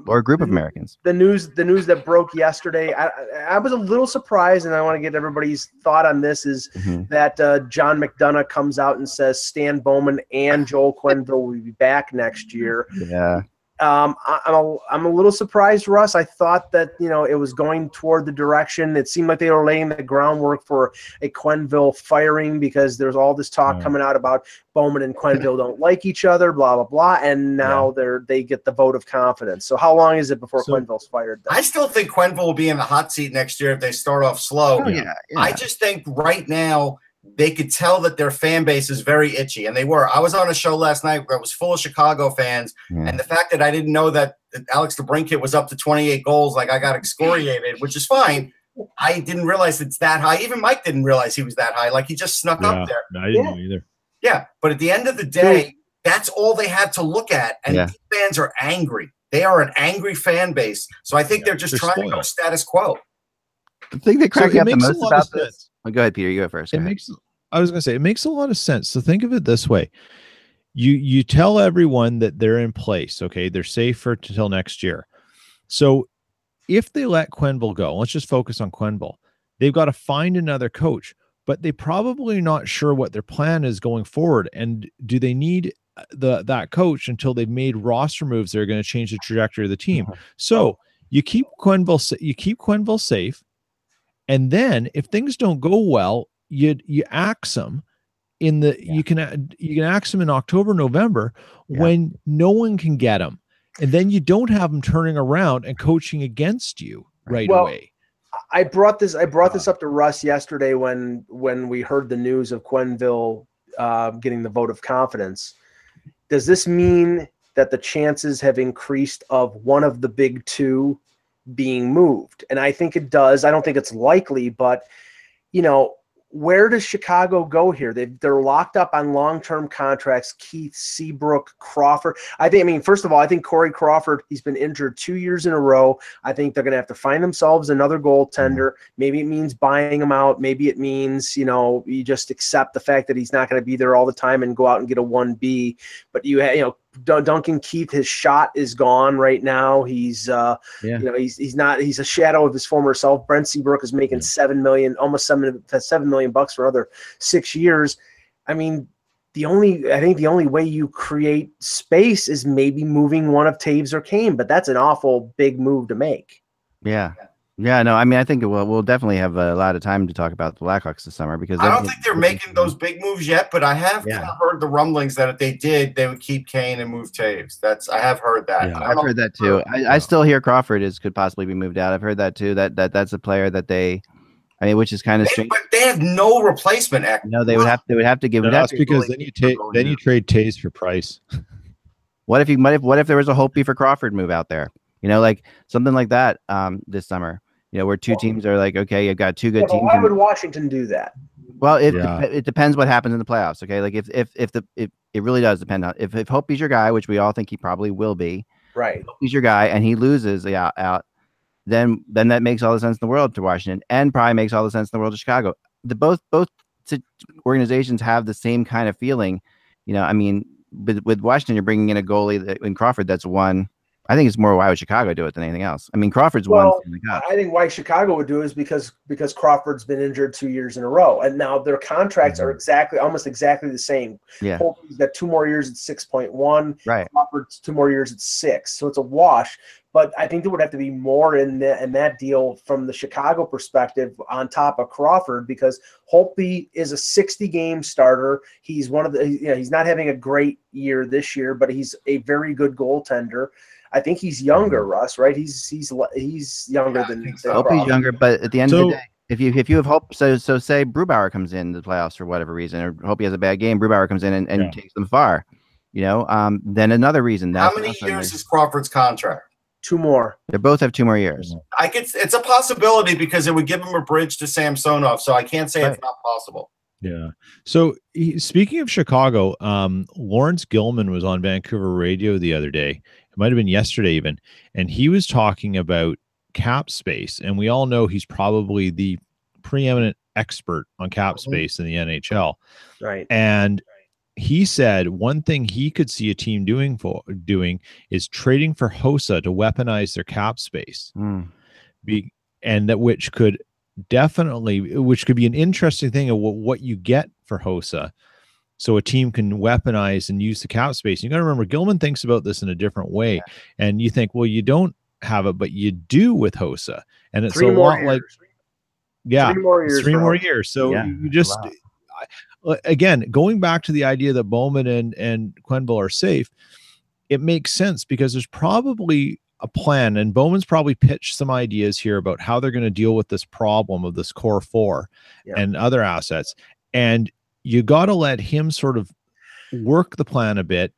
[SPEAKER 4] or a group of Americans.
[SPEAKER 1] The news that broke yesterday, I was a little surprised, and I want to get everybody's thought on this, is that John McDonough comes out and says Stan Bowman and Joel Quenneville will be back next year.
[SPEAKER 4] Yeah.
[SPEAKER 1] I'm a little surprised, Russ. I thought that it was going toward the direction. It seemed like they were laying the groundwork for a Quenneville firing, because there's all this talk coming out about Bowman and Quenneville don't like each other, blah blah blah, and now they get the vote of confidence. So how long is it before Quenneville's fired then?
[SPEAKER 3] I still think Quenneville will be in the hot seat next year if they start off slow.
[SPEAKER 4] Yeah.
[SPEAKER 3] I just think right now they could tell that their fan base is very itchy, and they were. I was on a show last night where it was full of Chicago fans, and the fact that I didn't know that Alex DeBrincat was up to 28 goals, like I got excoriated, which is fine. I didn't realize it's that high. Even Mike didn't realize he was that high. Like he just snuck up there.
[SPEAKER 2] No, I didn't know either.
[SPEAKER 3] Yeah, but at the end of the day, that's all they have to look at, and these fans are angry. They are an angry fan base, so I think they're just trying to go status quo.
[SPEAKER 4] The thing that cracks me up the most about
[SPEAKER 2] this.
[SPEAKER 4] This. Oh, go ahead, Peter. You go first.
[SPEAKER 2] I was going to say it makes a lot of sense. So think of it this way: you tell everyone that they're in place. Okay, they're safe until next year. So if they let Quenneville go, let's just focus on Quenneville. They've got to find another coach, but they probably not sure what their plan is going forward. And do they need that coach until they've made roster moves that are going to change the trajectory of the team? So you keep Quenneville safe. And then if things don't go well, you axe them you can axe them in October, November when no one can get them. And then you don't have them turning around and coaching against you away.
[SPEAKER 1] I brought this up to Russ yesterday when we heard the news of Quenneville getting the vote of confidence. Does this mean that the chances have increased of one of the big two being moved? And I think it does. I don't think it's likely, but where does Chicago go here? They're locked up on long-term contracts. Keith, Seabrook, Crawford. First of all, I think Corey Crawford, he's been injured 2 years in a row. I think they're going to have to find themselves another goaltender. Maybe it means buying him out. Maybe it means, you just accept the fact that he's not going to be there all the time and go out and get a 1B. But Duncan Keith, his shot is gone right now. He's he's a shadow of his former self. Brent Seabrook is making $7 million, almost $7 million for another 6 years. I think the only way you create space is maybe moving one of Taves or Kane, but that's an awful big move to make.
[SPEAKER 4] No, I think we'll definitely have a lot of time to talk about the Blackhawks this summer because
[SPEAKER 3] I don't think they're making those big moves yet, but I have kind of heard the rumblings that if they did, they would keep Kane and move Taves. I have heard that.
[SPEAKER 4] Yeah, I've heard that too. I still hear Crawford could possibly be moved out. I've heard that too. That's a player that which is kind of strange. But
[SPEAKER 3] they have no replacement.
[SPEAKER 4] No, they would have to give.
[SPEAKER 2] That's because then you trade Taves for Price.
[SPEAKER 4] What if there was a Hopi for Crawford move out there? Like something like that this summer. Where two teams are like, okay, you've got two good teams.
[SPEAKER 1] Why would Washington do that?
[SPEAKER 4] Well, it depends what happens in the playoffs. Okay, like if it really does depend on if Hopi's your guy, which we all think he probably will be.
[SPEAKER 1] Right.
[SPEAKER 4] Hopi's your guy, and he loses out. Then that makes all the sense in the world to Washington, and probably makes all the sense in the world to Chicago. Both organizations have the same kind of feeling. With Washington, you're bringing in a goalie in Crawford that's won. I think it's more why would Chicago do it than anything else. Crawford's won.
[SPEAKER 1] I think why Chicago would do it is because Crawford's been injured 2 years in a row, and now their contracts are almost exactly the same.
[SPEAKER 4] Yeah,
[SPEAKER 1] Holtby's got 2 more years at 6.1.
[SPEAKER 4] Right,
[SPEAKER 1] Crawford's 2 more years at 6, so it's a wash. But I think there would have to be more in that deal from the Chicago perspective on top of Crawford, because Holtby is a 60-game starter. He's he's not having a great year this year, but he's a very good goaltender. I think he's younger, Russ, right? He's younger than
[SPEAKER 4] Holtby's younger, but at the end of the day, if you have hope, so say Brubauer comes in the playoffs for whatever reason, or Holtby has a bad game, Brubauer comes in and takes them far. Then another reason.
[SPEAKER 3] How many years is Crawford's contract?
[SPEAKER 1] 2 more.
[SPEAKER 4] They both have 2 more years.
[SPEAKER 3] It's a possibility because it would give him a bridge to Samsonov, so I can't say it's not possible.
[SPEAKER 2] Yeah. So speaking of Chicago, Lawrence Gilman was on Vancouver radio the other day. It might have been yesterday even, and he was talking about cap space, and we all know he's probably the preeminent expert on cap space in the NHL.
[SPEAKER 1] Right. And
[SPEAKER 2] he said one thing he could see a team doing is trading for Hossa to weaponize their cap space. And that which could be an interesting thing of what you get for Hossa. So a team can weaponize and use the cap space. You got to remember, Gilman thinks about this in a different way. Yeah. And you think, well, you don't have it, but you do with Hossa. And it's 3 lot like, 3 more years. So you just, again, going back to the idea that Bowman and Quenneville are safe, it makes sense because there's probably a plan, and Bowman's probably pitched some ideas here about how they're going to deal with this problem of this core 4 and other assets. And you got to let him sort of work the plan a bit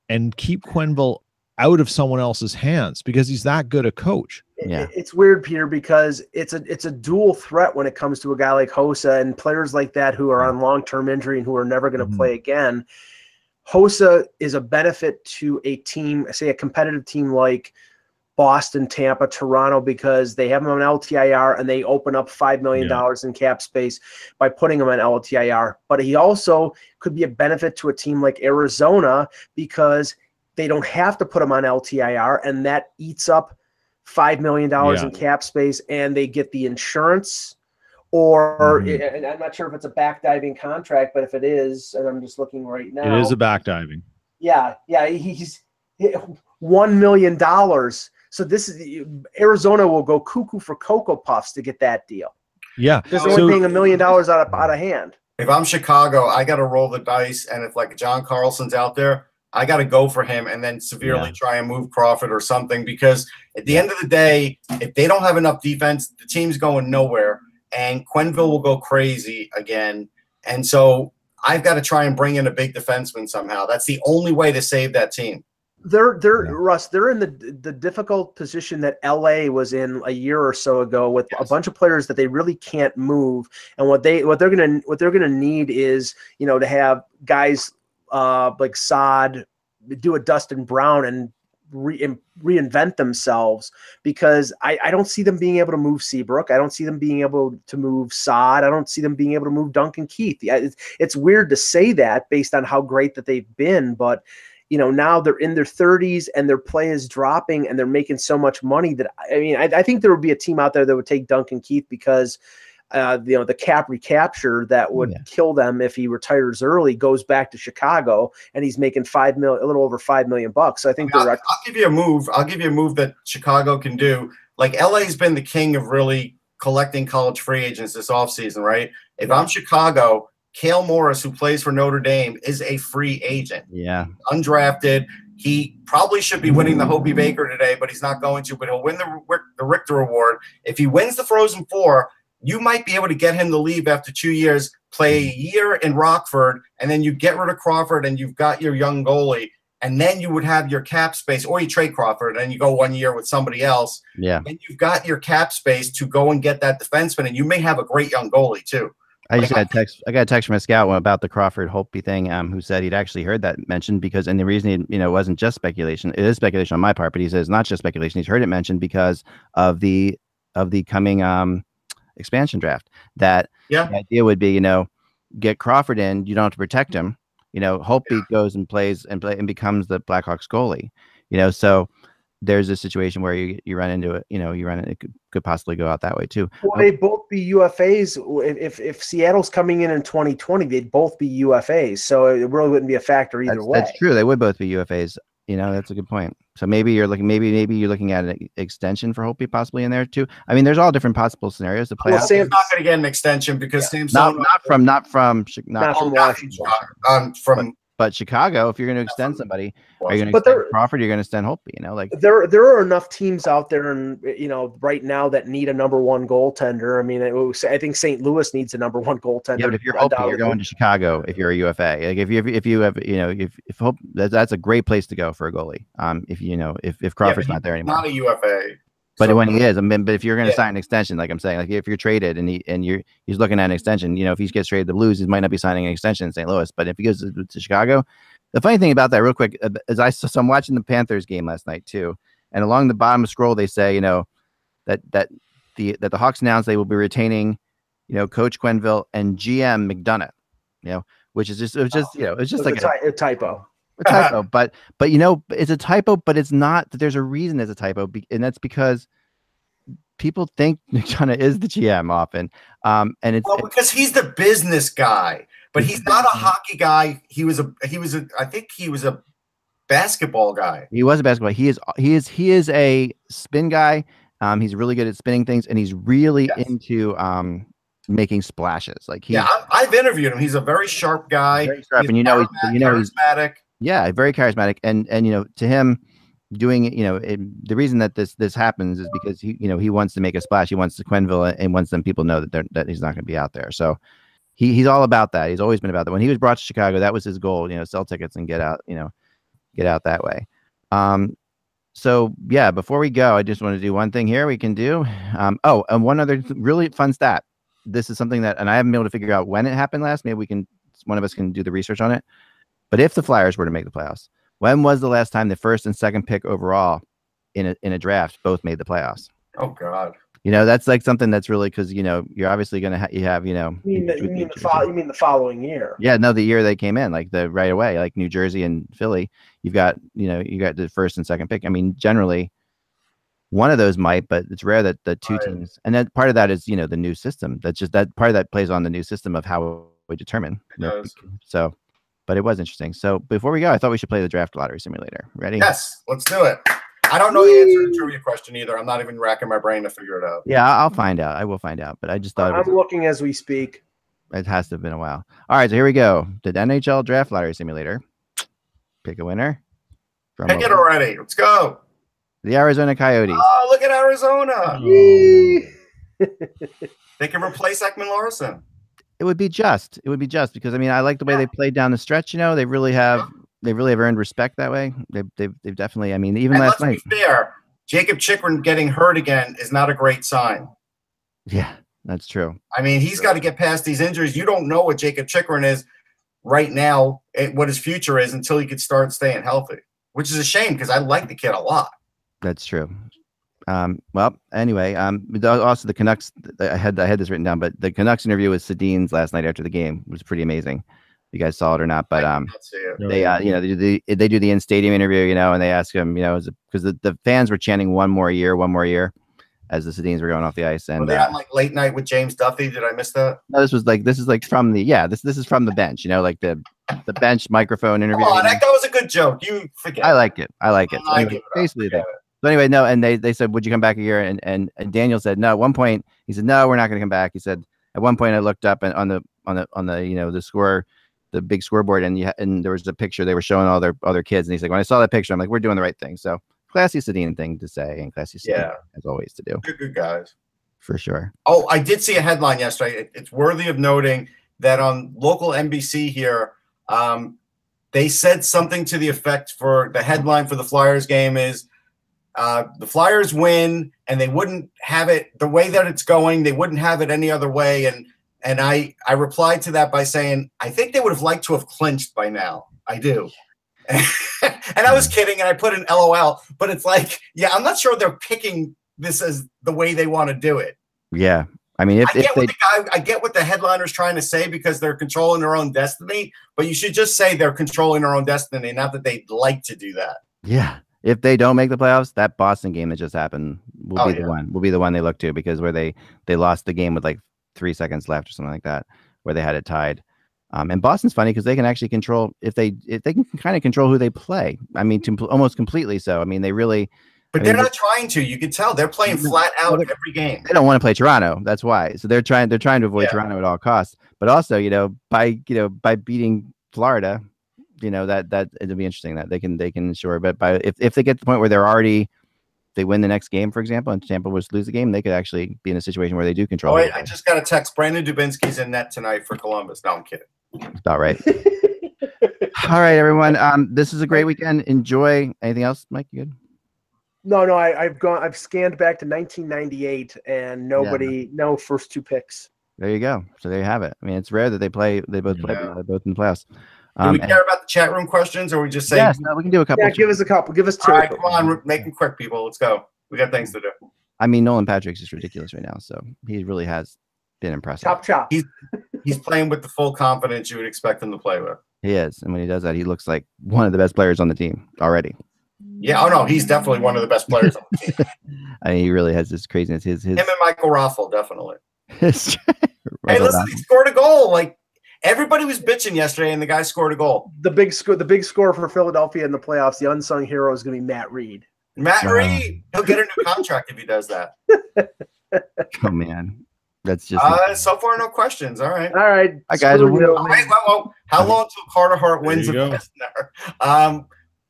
[SPEAKER 2] and keep Quenneville out of someone else's hands because he's that good a coach.
[SPEAKER 4] Yeah,
[SPEAKER 1] it's weird, Peter, because it's a dual threat when it comes to a guy like Hossa and players like that who are on long-term injury and who are never going to play again. Hossa is a benefit to a team, say a competitive team like Boston, Tampa, Toronto, because they have him on LTIR and they open up $5 million in cap space by putting him on LTIR. But he also could be a benefit to a team like Arizona because they don't have to put him on LTIR, and that eats up $5 million in cap space, and they get the insurance. Or, and I'm not sure if it's a backdiving contract, but if it is, and I'm just looking right now.
[SPEAKER 2] It is a backdiving.
[SPEAKER 1] Yeah, he's $1 million. So this is Arizona will go cuckoo for Cocoa Puffs to get that deal.
[SPEAKER 2] Yeah,
[SPEAKER 1] because they're only paying $1 million out of hand.
[SPEAKER 3] If I'm Chicago, I got to roll the dice, and if like John Carlson's out there, I got to go for him and then severely try and move Crawford or something, because at the end of the day, if they don't have enough defense, the team's going nowhere, and Quenneville will go crazy again. And so I've got to try and bring in a big defenseman somehow. That's the only way to save that team.
[SPEAKER 1] Russ, they're in the difficult position that LA was in a year or so ago with a bunch of players that they really can't move. And what they're gonna need is, to have guys like Saad do a Dustin Brown and reinvent themselves, because I don't see them being able to move Seabrook. I don't see them being able to move Saad. I don't see them being able to move Duncan Keith. It's weird to say that based on how great that they've been, but now they're in their 30s and their play is dropping and they're making so much money that, I think there would be a team out there that would take Duncan Keith because, the cap recapture that would kill them if he retires early goes back to Chicago, and he's making a little over $5 million. So I think
[SPEAKER 3] I'll give you a move. I'll give you a move that Chicago can do. Like LA's been the king of really collecting college free agents this offseason, right? If I'm Chicago, Cale Morris, who plays for Notre Dame, is a free agent.
[SPEAKER 4] Yeah.
[SPEAKER 3] Undrafted. He probably should be winning the Hobie Baker today, but he's not going to. But he'll win the Richter Award. If he wins the Frozen Four, you might be able to get him to leave after 2 years, play a year in Rockford, and then you get rid of Crawford and you've got your young goalie. And then you would have your cap space, or you trade Crawford and you go 1 year with somebody else.
[SPEAKER 4] Yeah.
[SPEAKER 3] And you've got your cap space to go and get that defenseman, and you may have a great young goalie too.
[SPEAKER 4] I got a text from a scout about the Crawford Holtby thing, who said he'd actually heard that mentioned, because, and the reason it wasn't just speculation. It is speculation on my part, but he says not just speculation. He's heard it mentioned because of the coming expansion draft. That the idea would be, get Crawford in, you don't have to protect him. Holtby goes and plays and becomes the Blackhawks goalie. So there's a situation where you run into it. It could possibly go out that way too.
[SPEAKER 1] Well, they'd both be UFAs. If Seattle's coming in 2020, they'd both be UFAs. So it really wouldn't be a factor either way.
[SPEAKER 4] That's true. They would both be UFAs. That's a good point. So maybe you're looking at an extension for Holtby possibly in there too. There's all different possible scenarios to play out.
[SPEAKER 3] Sam's not going to get an extension because Sam's
[SPEAKER 1] not from
[SPEAKER 3] Washington.
[SPEAKER 4] But Chicago, if you're going to extend somebody, are you going to extend Crawford? You're going to extend Holtby.
[SPEAKER 1] There are enough teams out there, and right now that need a number one goaltender. I think St. Louis needs a number one goaltender.
[SPEAKER 4] Yeah, but if you're Holtby, you're going to Chicago. If you're a UFA, like if you have if Hope, that's a great place to go for a goalie. If Crawford's not there anymore,
[SPEAKER 3] not a UFA.
[SPEAKER 4] But when he is, but if you're going to sign an extension, like I'm saying, like if you're traded and he's looking at an extension, if he gets traded to the Blues, he might not be signing an extension in St. Louis. But if he goes to Chicago, the funny thing about that, real quick, is so I'm watching the Panthers game last night too, and along the bottom of the scroll they say, that the Hawks announced they will be retaining, Coach Quenneville and GM McDonough, which is just like
[SPEAKER 1] a typo.
[SPEAKER 4] A typo, but it's a typo, but it's not. There's a reason it's a typo, and that's because people think McDonough is the GM often, and it's
[SPEAKER 3] because he's the business guy, but he's not a hockey guy. I think he was a basketball guy.
[SPEAKER 4] He was a basketball. He is a spin guy. He's really good at spinning things, and he's really into making splashes. Like
[SPEAKER 3] I've interviewed him. He's a very sharp guy.
[SPEAKER 4] Very sharp, and
[SPEAKER 3] he's charismatic.
[SPEAKER 4] Yeah, very charismatic, and to him, doing the reason that this happens is because he wants to make a splash. He wants to Quenneville and wants them people know that he's not going to be out there. So he's all about that. He's always been about that. When he was brought to Chicago, that was his goal. Sell tickets and get out. Get out that way. So yeah, before we go, I just want to do one thing here we can do. And one other really fun stat. This is something that, and I haven't been able to figure out when it happened last. Maybe one of us can do the research on it. But if the Flyers were to make the playoffs, when was the last time the first and second pick overall in a draft both made the playoffs?
[SPEAKER 3] Oh God.
[SPEAKER 4] That's like something that's really, because you're obviously going to have
[SPEAKER 1] You mean the following year?
[SPEAKER 4] Yeah, no, the year they came in, like the right away, like New Jersey and Philly, you got the first and second pick. I mean, generally one of those might, but it's rare that the two teams, and then part of that is the new system. That's just that part of that plays on the new system of how we determine. So, but it was interesting. So before we go, I thought we should play the draft lottery simulator. Ready?
[SPEAKER 3] Yes, let's do it. I don't know the answer to the trivia question either. I'm not even racking my brain to figure it out.
[SPEAKER 4] Yeah, I'll find out. I will find out. But I just thought
[SPEAKER 1] I'm looking as we speak.
[SPEAKER 4] It has to have been a while. All right, so here we go. The NHL draft lottery simulator. Pick a winner.
[SPEAKER 3] Pick it already. Let's go.
[SPEAKER 4] The Arizona Coyotes.
[SPEAKER 3] Oh, look at Arizona. They can replace Ekman Larson.
[SPEAKER 4] It would be just. It would be just because I like the way they played down the stretch. They really have. They really have earned respect that way. They've definitely. Even last night.
[SPEAKER 3] Let's be fair. Jacob Chikrin getting hurt again is not a great sign.
[SPEAKER 4] Yeah, that's true.
[SPEAKER 3] He's got to get past these injuries. You don't know what Jacob Chikrin is right now, what his future is until he could start staying healthy, which is a shame because I like the kid a lot. That's true.
[SPEAKER 4] Well, anyway, also the Canucks. I had this written down, but the Canucks interview with Sedin's last night after the game was pretty amazing. You guys saw it or not? But they do the in-stadium interview, and they ask him, because the fans were chanting one more year, as the Sedins were going off the ice. And
[SPEAKER 3] were they on like late night with James Duffy? Did I miss that?
[SPEAKER 4] No, this is from the this is from the bench, like the bench microphone interview.
[SPEAKER 3] Oh, that was a good joke. You forget.
[SPEAKER 4] I like it. So anyway, basically, so anyway, no, and they said, would you come back a year? And Daniel said no. At one point, he said, no, we're not going to come back. He said, at one point, I looked up and on the the score. The big scoreboard, and there was a picture they were showing all their kids, and he's like, when I saw that picture, I'm like, we're doing the right thing. So classy Sedin thing to say, and classy Sedin as always to do.
[SPEAKER 3] Good guys
[SPEAKER 4] for sure.
[SPEAKER 3] Oh, I did see a headline yesterday. It's worthy of noting that on local NBC here, they said something to the effect for the headline for the Flyers game is the Flyers win, and they wouldn't have it the way that it's going. They wouldn't have it any other way, And I replied to that by saying, I think they would have liked to have clinched by now. I do. And I was kidding, and I put an LOL. But it's like, I'm not sure they're picking this as the way they want to do it.
[SPEAKER 4] Yeah. I
[SPEAKER 3] get what the headliner's trying to say because they're controlling their own destiny. But you should just say they're controlling their own destiny, not that they'd like to do that.
[SPEAKER 4] Yeah. If they don't make the playoffs, that Boston game that just happened will be the one they look to, because where they lost the game with like 3 seconds left or something like that, where they had it tied. And Boston's funny because they can actually control if they can kind of control who they play. Almost completely. So they really.
[SPEAKER 3] But they're not trying to. You can tell they're playing flat out every game.
[SPEAKER 4] They don't want to play Toronto. That's why. So they're trying to avoid Toronto at all costs. But also, by beating Florida, that it'll be interesting that they can ensure. But if they get to the point where they win the next game, for example, and Tampa was to lose the game, they could actually be in a situation where they do control.
[SPEAKER 3] Oh, wait, I just got a text. Brandon Dubinsky's in net tonight for Columbus. No, I'm kidding.
[SPEAKER 4] That's about right. All right, everyone. This is a great weekend. Enjoy. Anything else, Mike? You good?
[SPEAKER 1] No. I've scanned back to 1998, and no first two picks.
[SPEAKER 4] There you go. So there you have it. It's rare that they both play both in the playoffs.
[SPEAKER 3] Do we care about the chat room questions, or we just say?
[SPEAKER 4] Yes, no, we can do a couple.
[SPEAKER 1] Yeah, give us a couple. Give us two.
[SPEAKER 3] All right, come on, make them quick, people. Let's go. We got things to do.
[SPEAKER 4] Nolan Patrick's just ridiculous right now, so he really has been impressive.
[SPEAKER 1] Chop.
[SPEAKER 3] He's playing with the full confidence you would expect him to play with.
[SPEAKER 4] He is, and when he does that, he looks like one of the best players on the team already.
[SPEAKER 3] Yeah, oh no, he's definitely one of the best players on the team.
[SPEAKER 4] He really has this craziness. Him
[SPEAKER 3] and Michael Raffle, definitely.
[SPEAKER 4] Hey,
[SPEAKER 3] listen, he scored a goal. Like everybody was bitching yesterday, and the guy scored a goal.
[SPEAKER 1] The big score for Philadelphia in the playoffs. The unsung hero is going to be Matt Reed.
[SPEAKER 3] Reed, he'll get a new contract if he does that.
[SPEAKER 4] Oh man, that's just
[SPEAKER 3] so far no questions. All right,
[SPEAKER 4] guys.
[SPEAKER 3] Wait, how long until Carter Hart wins a Vezina?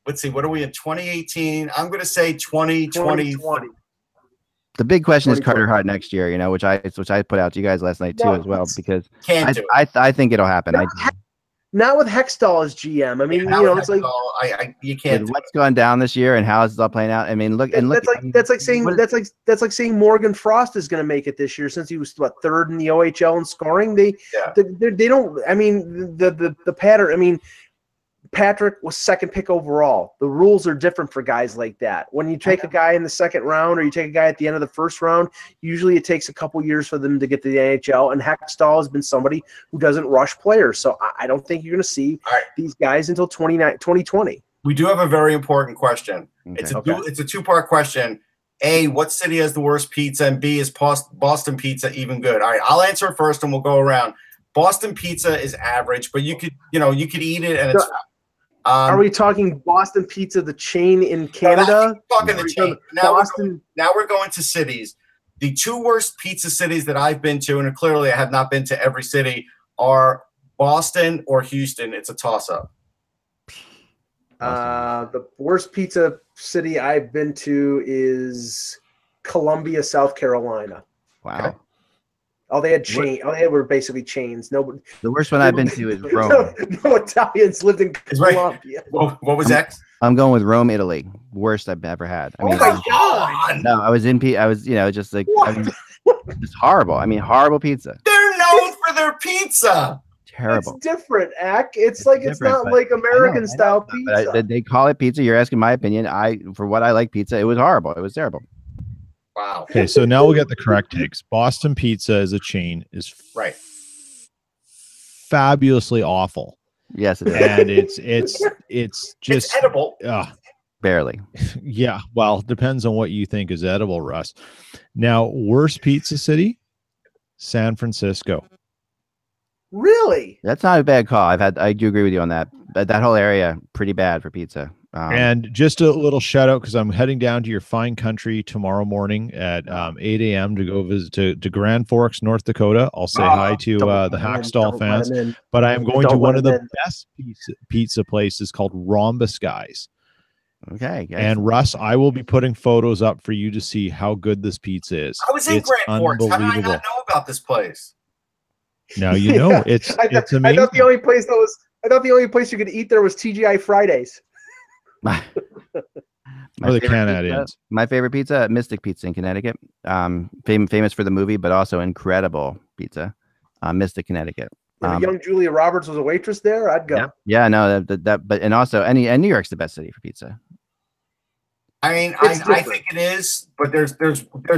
[SPEAKER 3] Let's see. What are we in 2018? I'm going to say 2020.
[SPEAKER 4] The big question is
[SPEAKER 1] 2020.
[SPEAKER 4] Carter Hart next year, you know, which I put out to you guys last night too,
[SPEAKER 1] No,
[SPEAKER 4] as well, because
[SPEAKER 3] Can't do it.
[SPEAKER 4] I think it'll happen.
[SPEAKER 1] Not with Hextall as GM. I mean,
[SPEAKER 3] Now
[SPEAKER 1] you know,
[SPEAKER 3] that's
[SPEAKER 1] it's like
[SPEAKER 3] all, you can't.
[SPEAKER 4] with
[SPEAKER 3] Do
[SPEAKER 4] what's gone down this year and how it's all playing out. I mean, look.
[SPEAKER 1] that's like saying Morgan Frost is going to make it this year since he was third in the OHL in scoring. They don't. I mean, the pattern. I mean, Patrick was second pick overall. The rules are different for guys like that. When you take a guy in the second round or you take a guy at the end of the first round, usually it takes a couple years for them to get to the NHL. And Hextall has been somebody who doesn't rush players. So I don't think you're going to see these guys until 2020.
[SPEAKER 3] We do have a very important question.
[SPEAKER 4] Okay.
[SPEAKER 3] It's a two-part question. A, what city has the worst pizza? And B, is Boston pizza even good? All right, I'll answer it first and we'll go around. Boston pizza is average, but you could eat it and it's
[SPEAKER 1] are we talking Boston Pizza, the chain in Canada?
[SPEAKER 3] Talking the chain. Now we're going to cities. The two worst pizza cities that I've been to, and clearly I have not been to every city, are Boston or Houston. It's a toss-up.
[SPEAKER 1] The worst pizza city I've been to is Columbia, South Carolina.
[SPEAKER 4] Wow.
[SPEAKER 3] Okay.
[SPEAKER 1] All they had were basically chains. Nobody.
[SPEAKER 4] The worst one I've been to is Rome.
[SPEAKER 1] No Italians lived in Columbia.
[SPEAKER 3] What was X?
[SPEAKER 4] I'm going with Rome, Italy. Worst I've ever had. I mean,
[SPEAKER 1] my God!
[SPEAKER 4] No, I was just like, it's horrible. I mean, horrible pizza.
[SPEAKER 3] They're known for their pizza.
[SPEAKER 4] Terrible.
[SPEAKER 1] It's different, Ack. It's like it's not like American style pizza.
[SPEAKER 4] But they call it pizza. You're asking my opinion. For what I like pizza, it was horrible. It was terrible.
[SPEAKER 3] Wow.
[SPEAKER 2] Okay, so now we'll get the correct takes. Boston Pizza as a chain is fabulously awful.
[SPEAKER 4] Yes, it is.
[SPEAKER 2] And it's just
[SPEAKER 3] it's edible.
[SPEAKER 4] Barely.
[SPEAKER 2] Yeah, well, depends on what you think is edible, Russ. Now, worst pizza city, San Francisco.
[SPEAKER 1] Really?
[SPEAKER 4] That's not a bad call. I do agree with you on that. That whole area pretty bad for pizza.
[SPEAKER 2] And just a little shout out because I'm heading down to your fine country tomorrow morning at 8 a.m. to go visit to Grand Forks, North Dakota. I'll say hi to the Hackstall fans, but I am going to one of the best pizza places called Rhombus Guys.
[SPEAKER 4] Okay. Guys.
[SPEAKER 2] And Russ, I will be putting photos up for you to see how good this pizza is.
[SPEAKER 3] I was in Grand Forks. How did I not know about this place?
[SPEAKER 2] Now you know it's amazing.
[SPEAKER 1] I thought the only place you could eat there was TGI Fridays.
[SPEAKER 4] My
[SPEAKER 2] the Canadians.
[SPEAKER 4] My favorite pizza, Mystic Pizza in Connecticut. Famous for the movie, but also incredible pizza. Mystic, Connecticut.
[SPEAKER 1] If young Julia Roberts was a waitress there, I'd go.
[SPEAKER 4] Yeah, no, but also and New York's the best city for pizza.
[SPEAKER 3] I mean, I think it is, but there's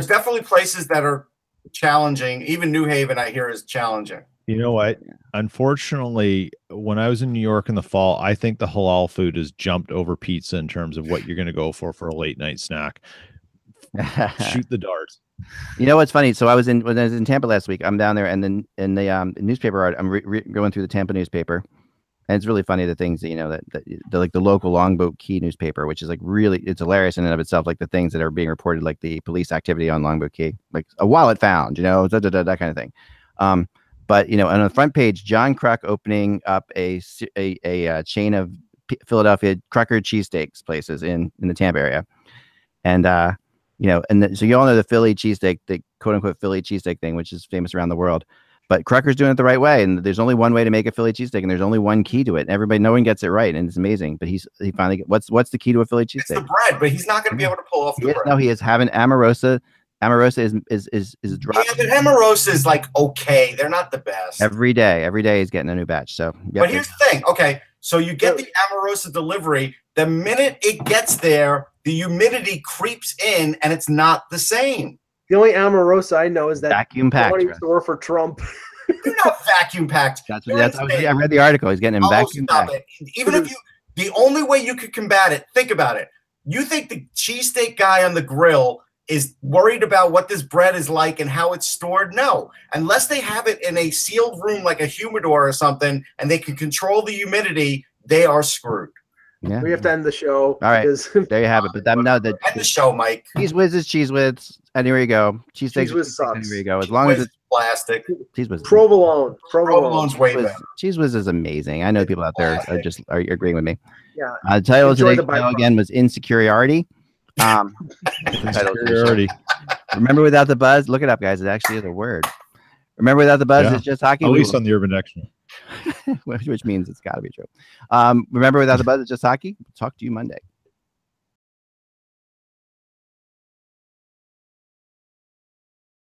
[SPEAKER 3] definitely places that are challenging. Even New Haven, I hear, is challenging.
[SPEAKER 2] You know what? Unfortunately, when I was in New York in the fall, I think the halal food has jumped over pizza in terms of what you're going to go for a late night snack. Shoot the darts.
[SPEAKER 4] You know what's funny? So when I was in Tampa last week, I'm down there, and then in the newspaper art, I'm going through the Tampa newspaper, and it's really funny the things that the like the local Longboat Key newspaper, which is like really, it's hilarious in and of itself, like the things that are being reported, like the police activity on Longboat Key, like a wallet found, that kind of thing. But on the front page, John Kruk opening up a chain of Philadelphia Crucker cheesesteaks places in the Tampa area, and so you all know the Philly cheesesteak, the quote unquote Philly cheesesteak thing, which is famous around the world. But Krucker's doing it the right way, and there's only one way to make a Philly cheesesteak, and there's only one key to it. And no one gets it right, and it's amazing. But he finally what's the key to a Philly cheesesteak?
[SPEAKER 3] It's the bread, but he's not going to be able to pull off the bread.
[SPEAKER 4] No, he is having Amorosa. Amorosa is dry.
[SPEAKER 3] Yeah, but Amorosa is like okay. They're not the best.
[SPEAKER 4] Every day he's getting a new batch. So,
[SPEAKER 3] but here's the thing. Okay, so you get the Amorosa delivery. The minute it gets there, the humidity creeps in, and it's not the same.
[SPEAKER 1] The only Amorosa I know is that
[SPEAKER 4] vacuum packed
[SPEAKER 1] store for Trump.
[SPEAKER 3] You're not vacuum packed.
[SPEAKER 4] I read the article. He's getting him vacuum packed.
[SPEAKER 3] Even if the only way you could combat it, think about it. You think the cheesesteak guy on the grill is worried about what this bread is like and how it's stored? No. Unless they have it in a sealed room like a humidor or something and they can control the humidity, they are screwed.
[SPEAKER 4] Yeah.
[SPEAKER 1] We have to end the show.
[SPEAKER 4] All right. There you have it. But end
[SPEAKER 3] the show, Mike.
[SPEAKER 4] Cheese whiz is cheese whiz. And here you go. Cheese whiz
[SPEAKER 1] sucks.
[SPEAKER 4] Here you go. As long as it's
[SPEAKER 3] plastic.
[SPEAKER 4] Cheese whiz.
[SPEAKER 3] Provolone's way better.
[SPEAKER 4] Cheese whiz is amazing. I know people out there are agreeing with me.
[SPEAKER 1] Yeah.
[SPEAKER 4] The title of today's show again was Insecuriority.
[SPEAKER 2] Insecuriority.
[SPEAKER 4] Remember without the buzz? Look it up, guys. It actually is a word. Remember without the buzz is just hockey.
[SPEAKER 2] At least on the Urban Dictionary.
[SPEAKER 4] which means it's got to be true. Remember without the buzz is just hockey. We'll talk to you Monday.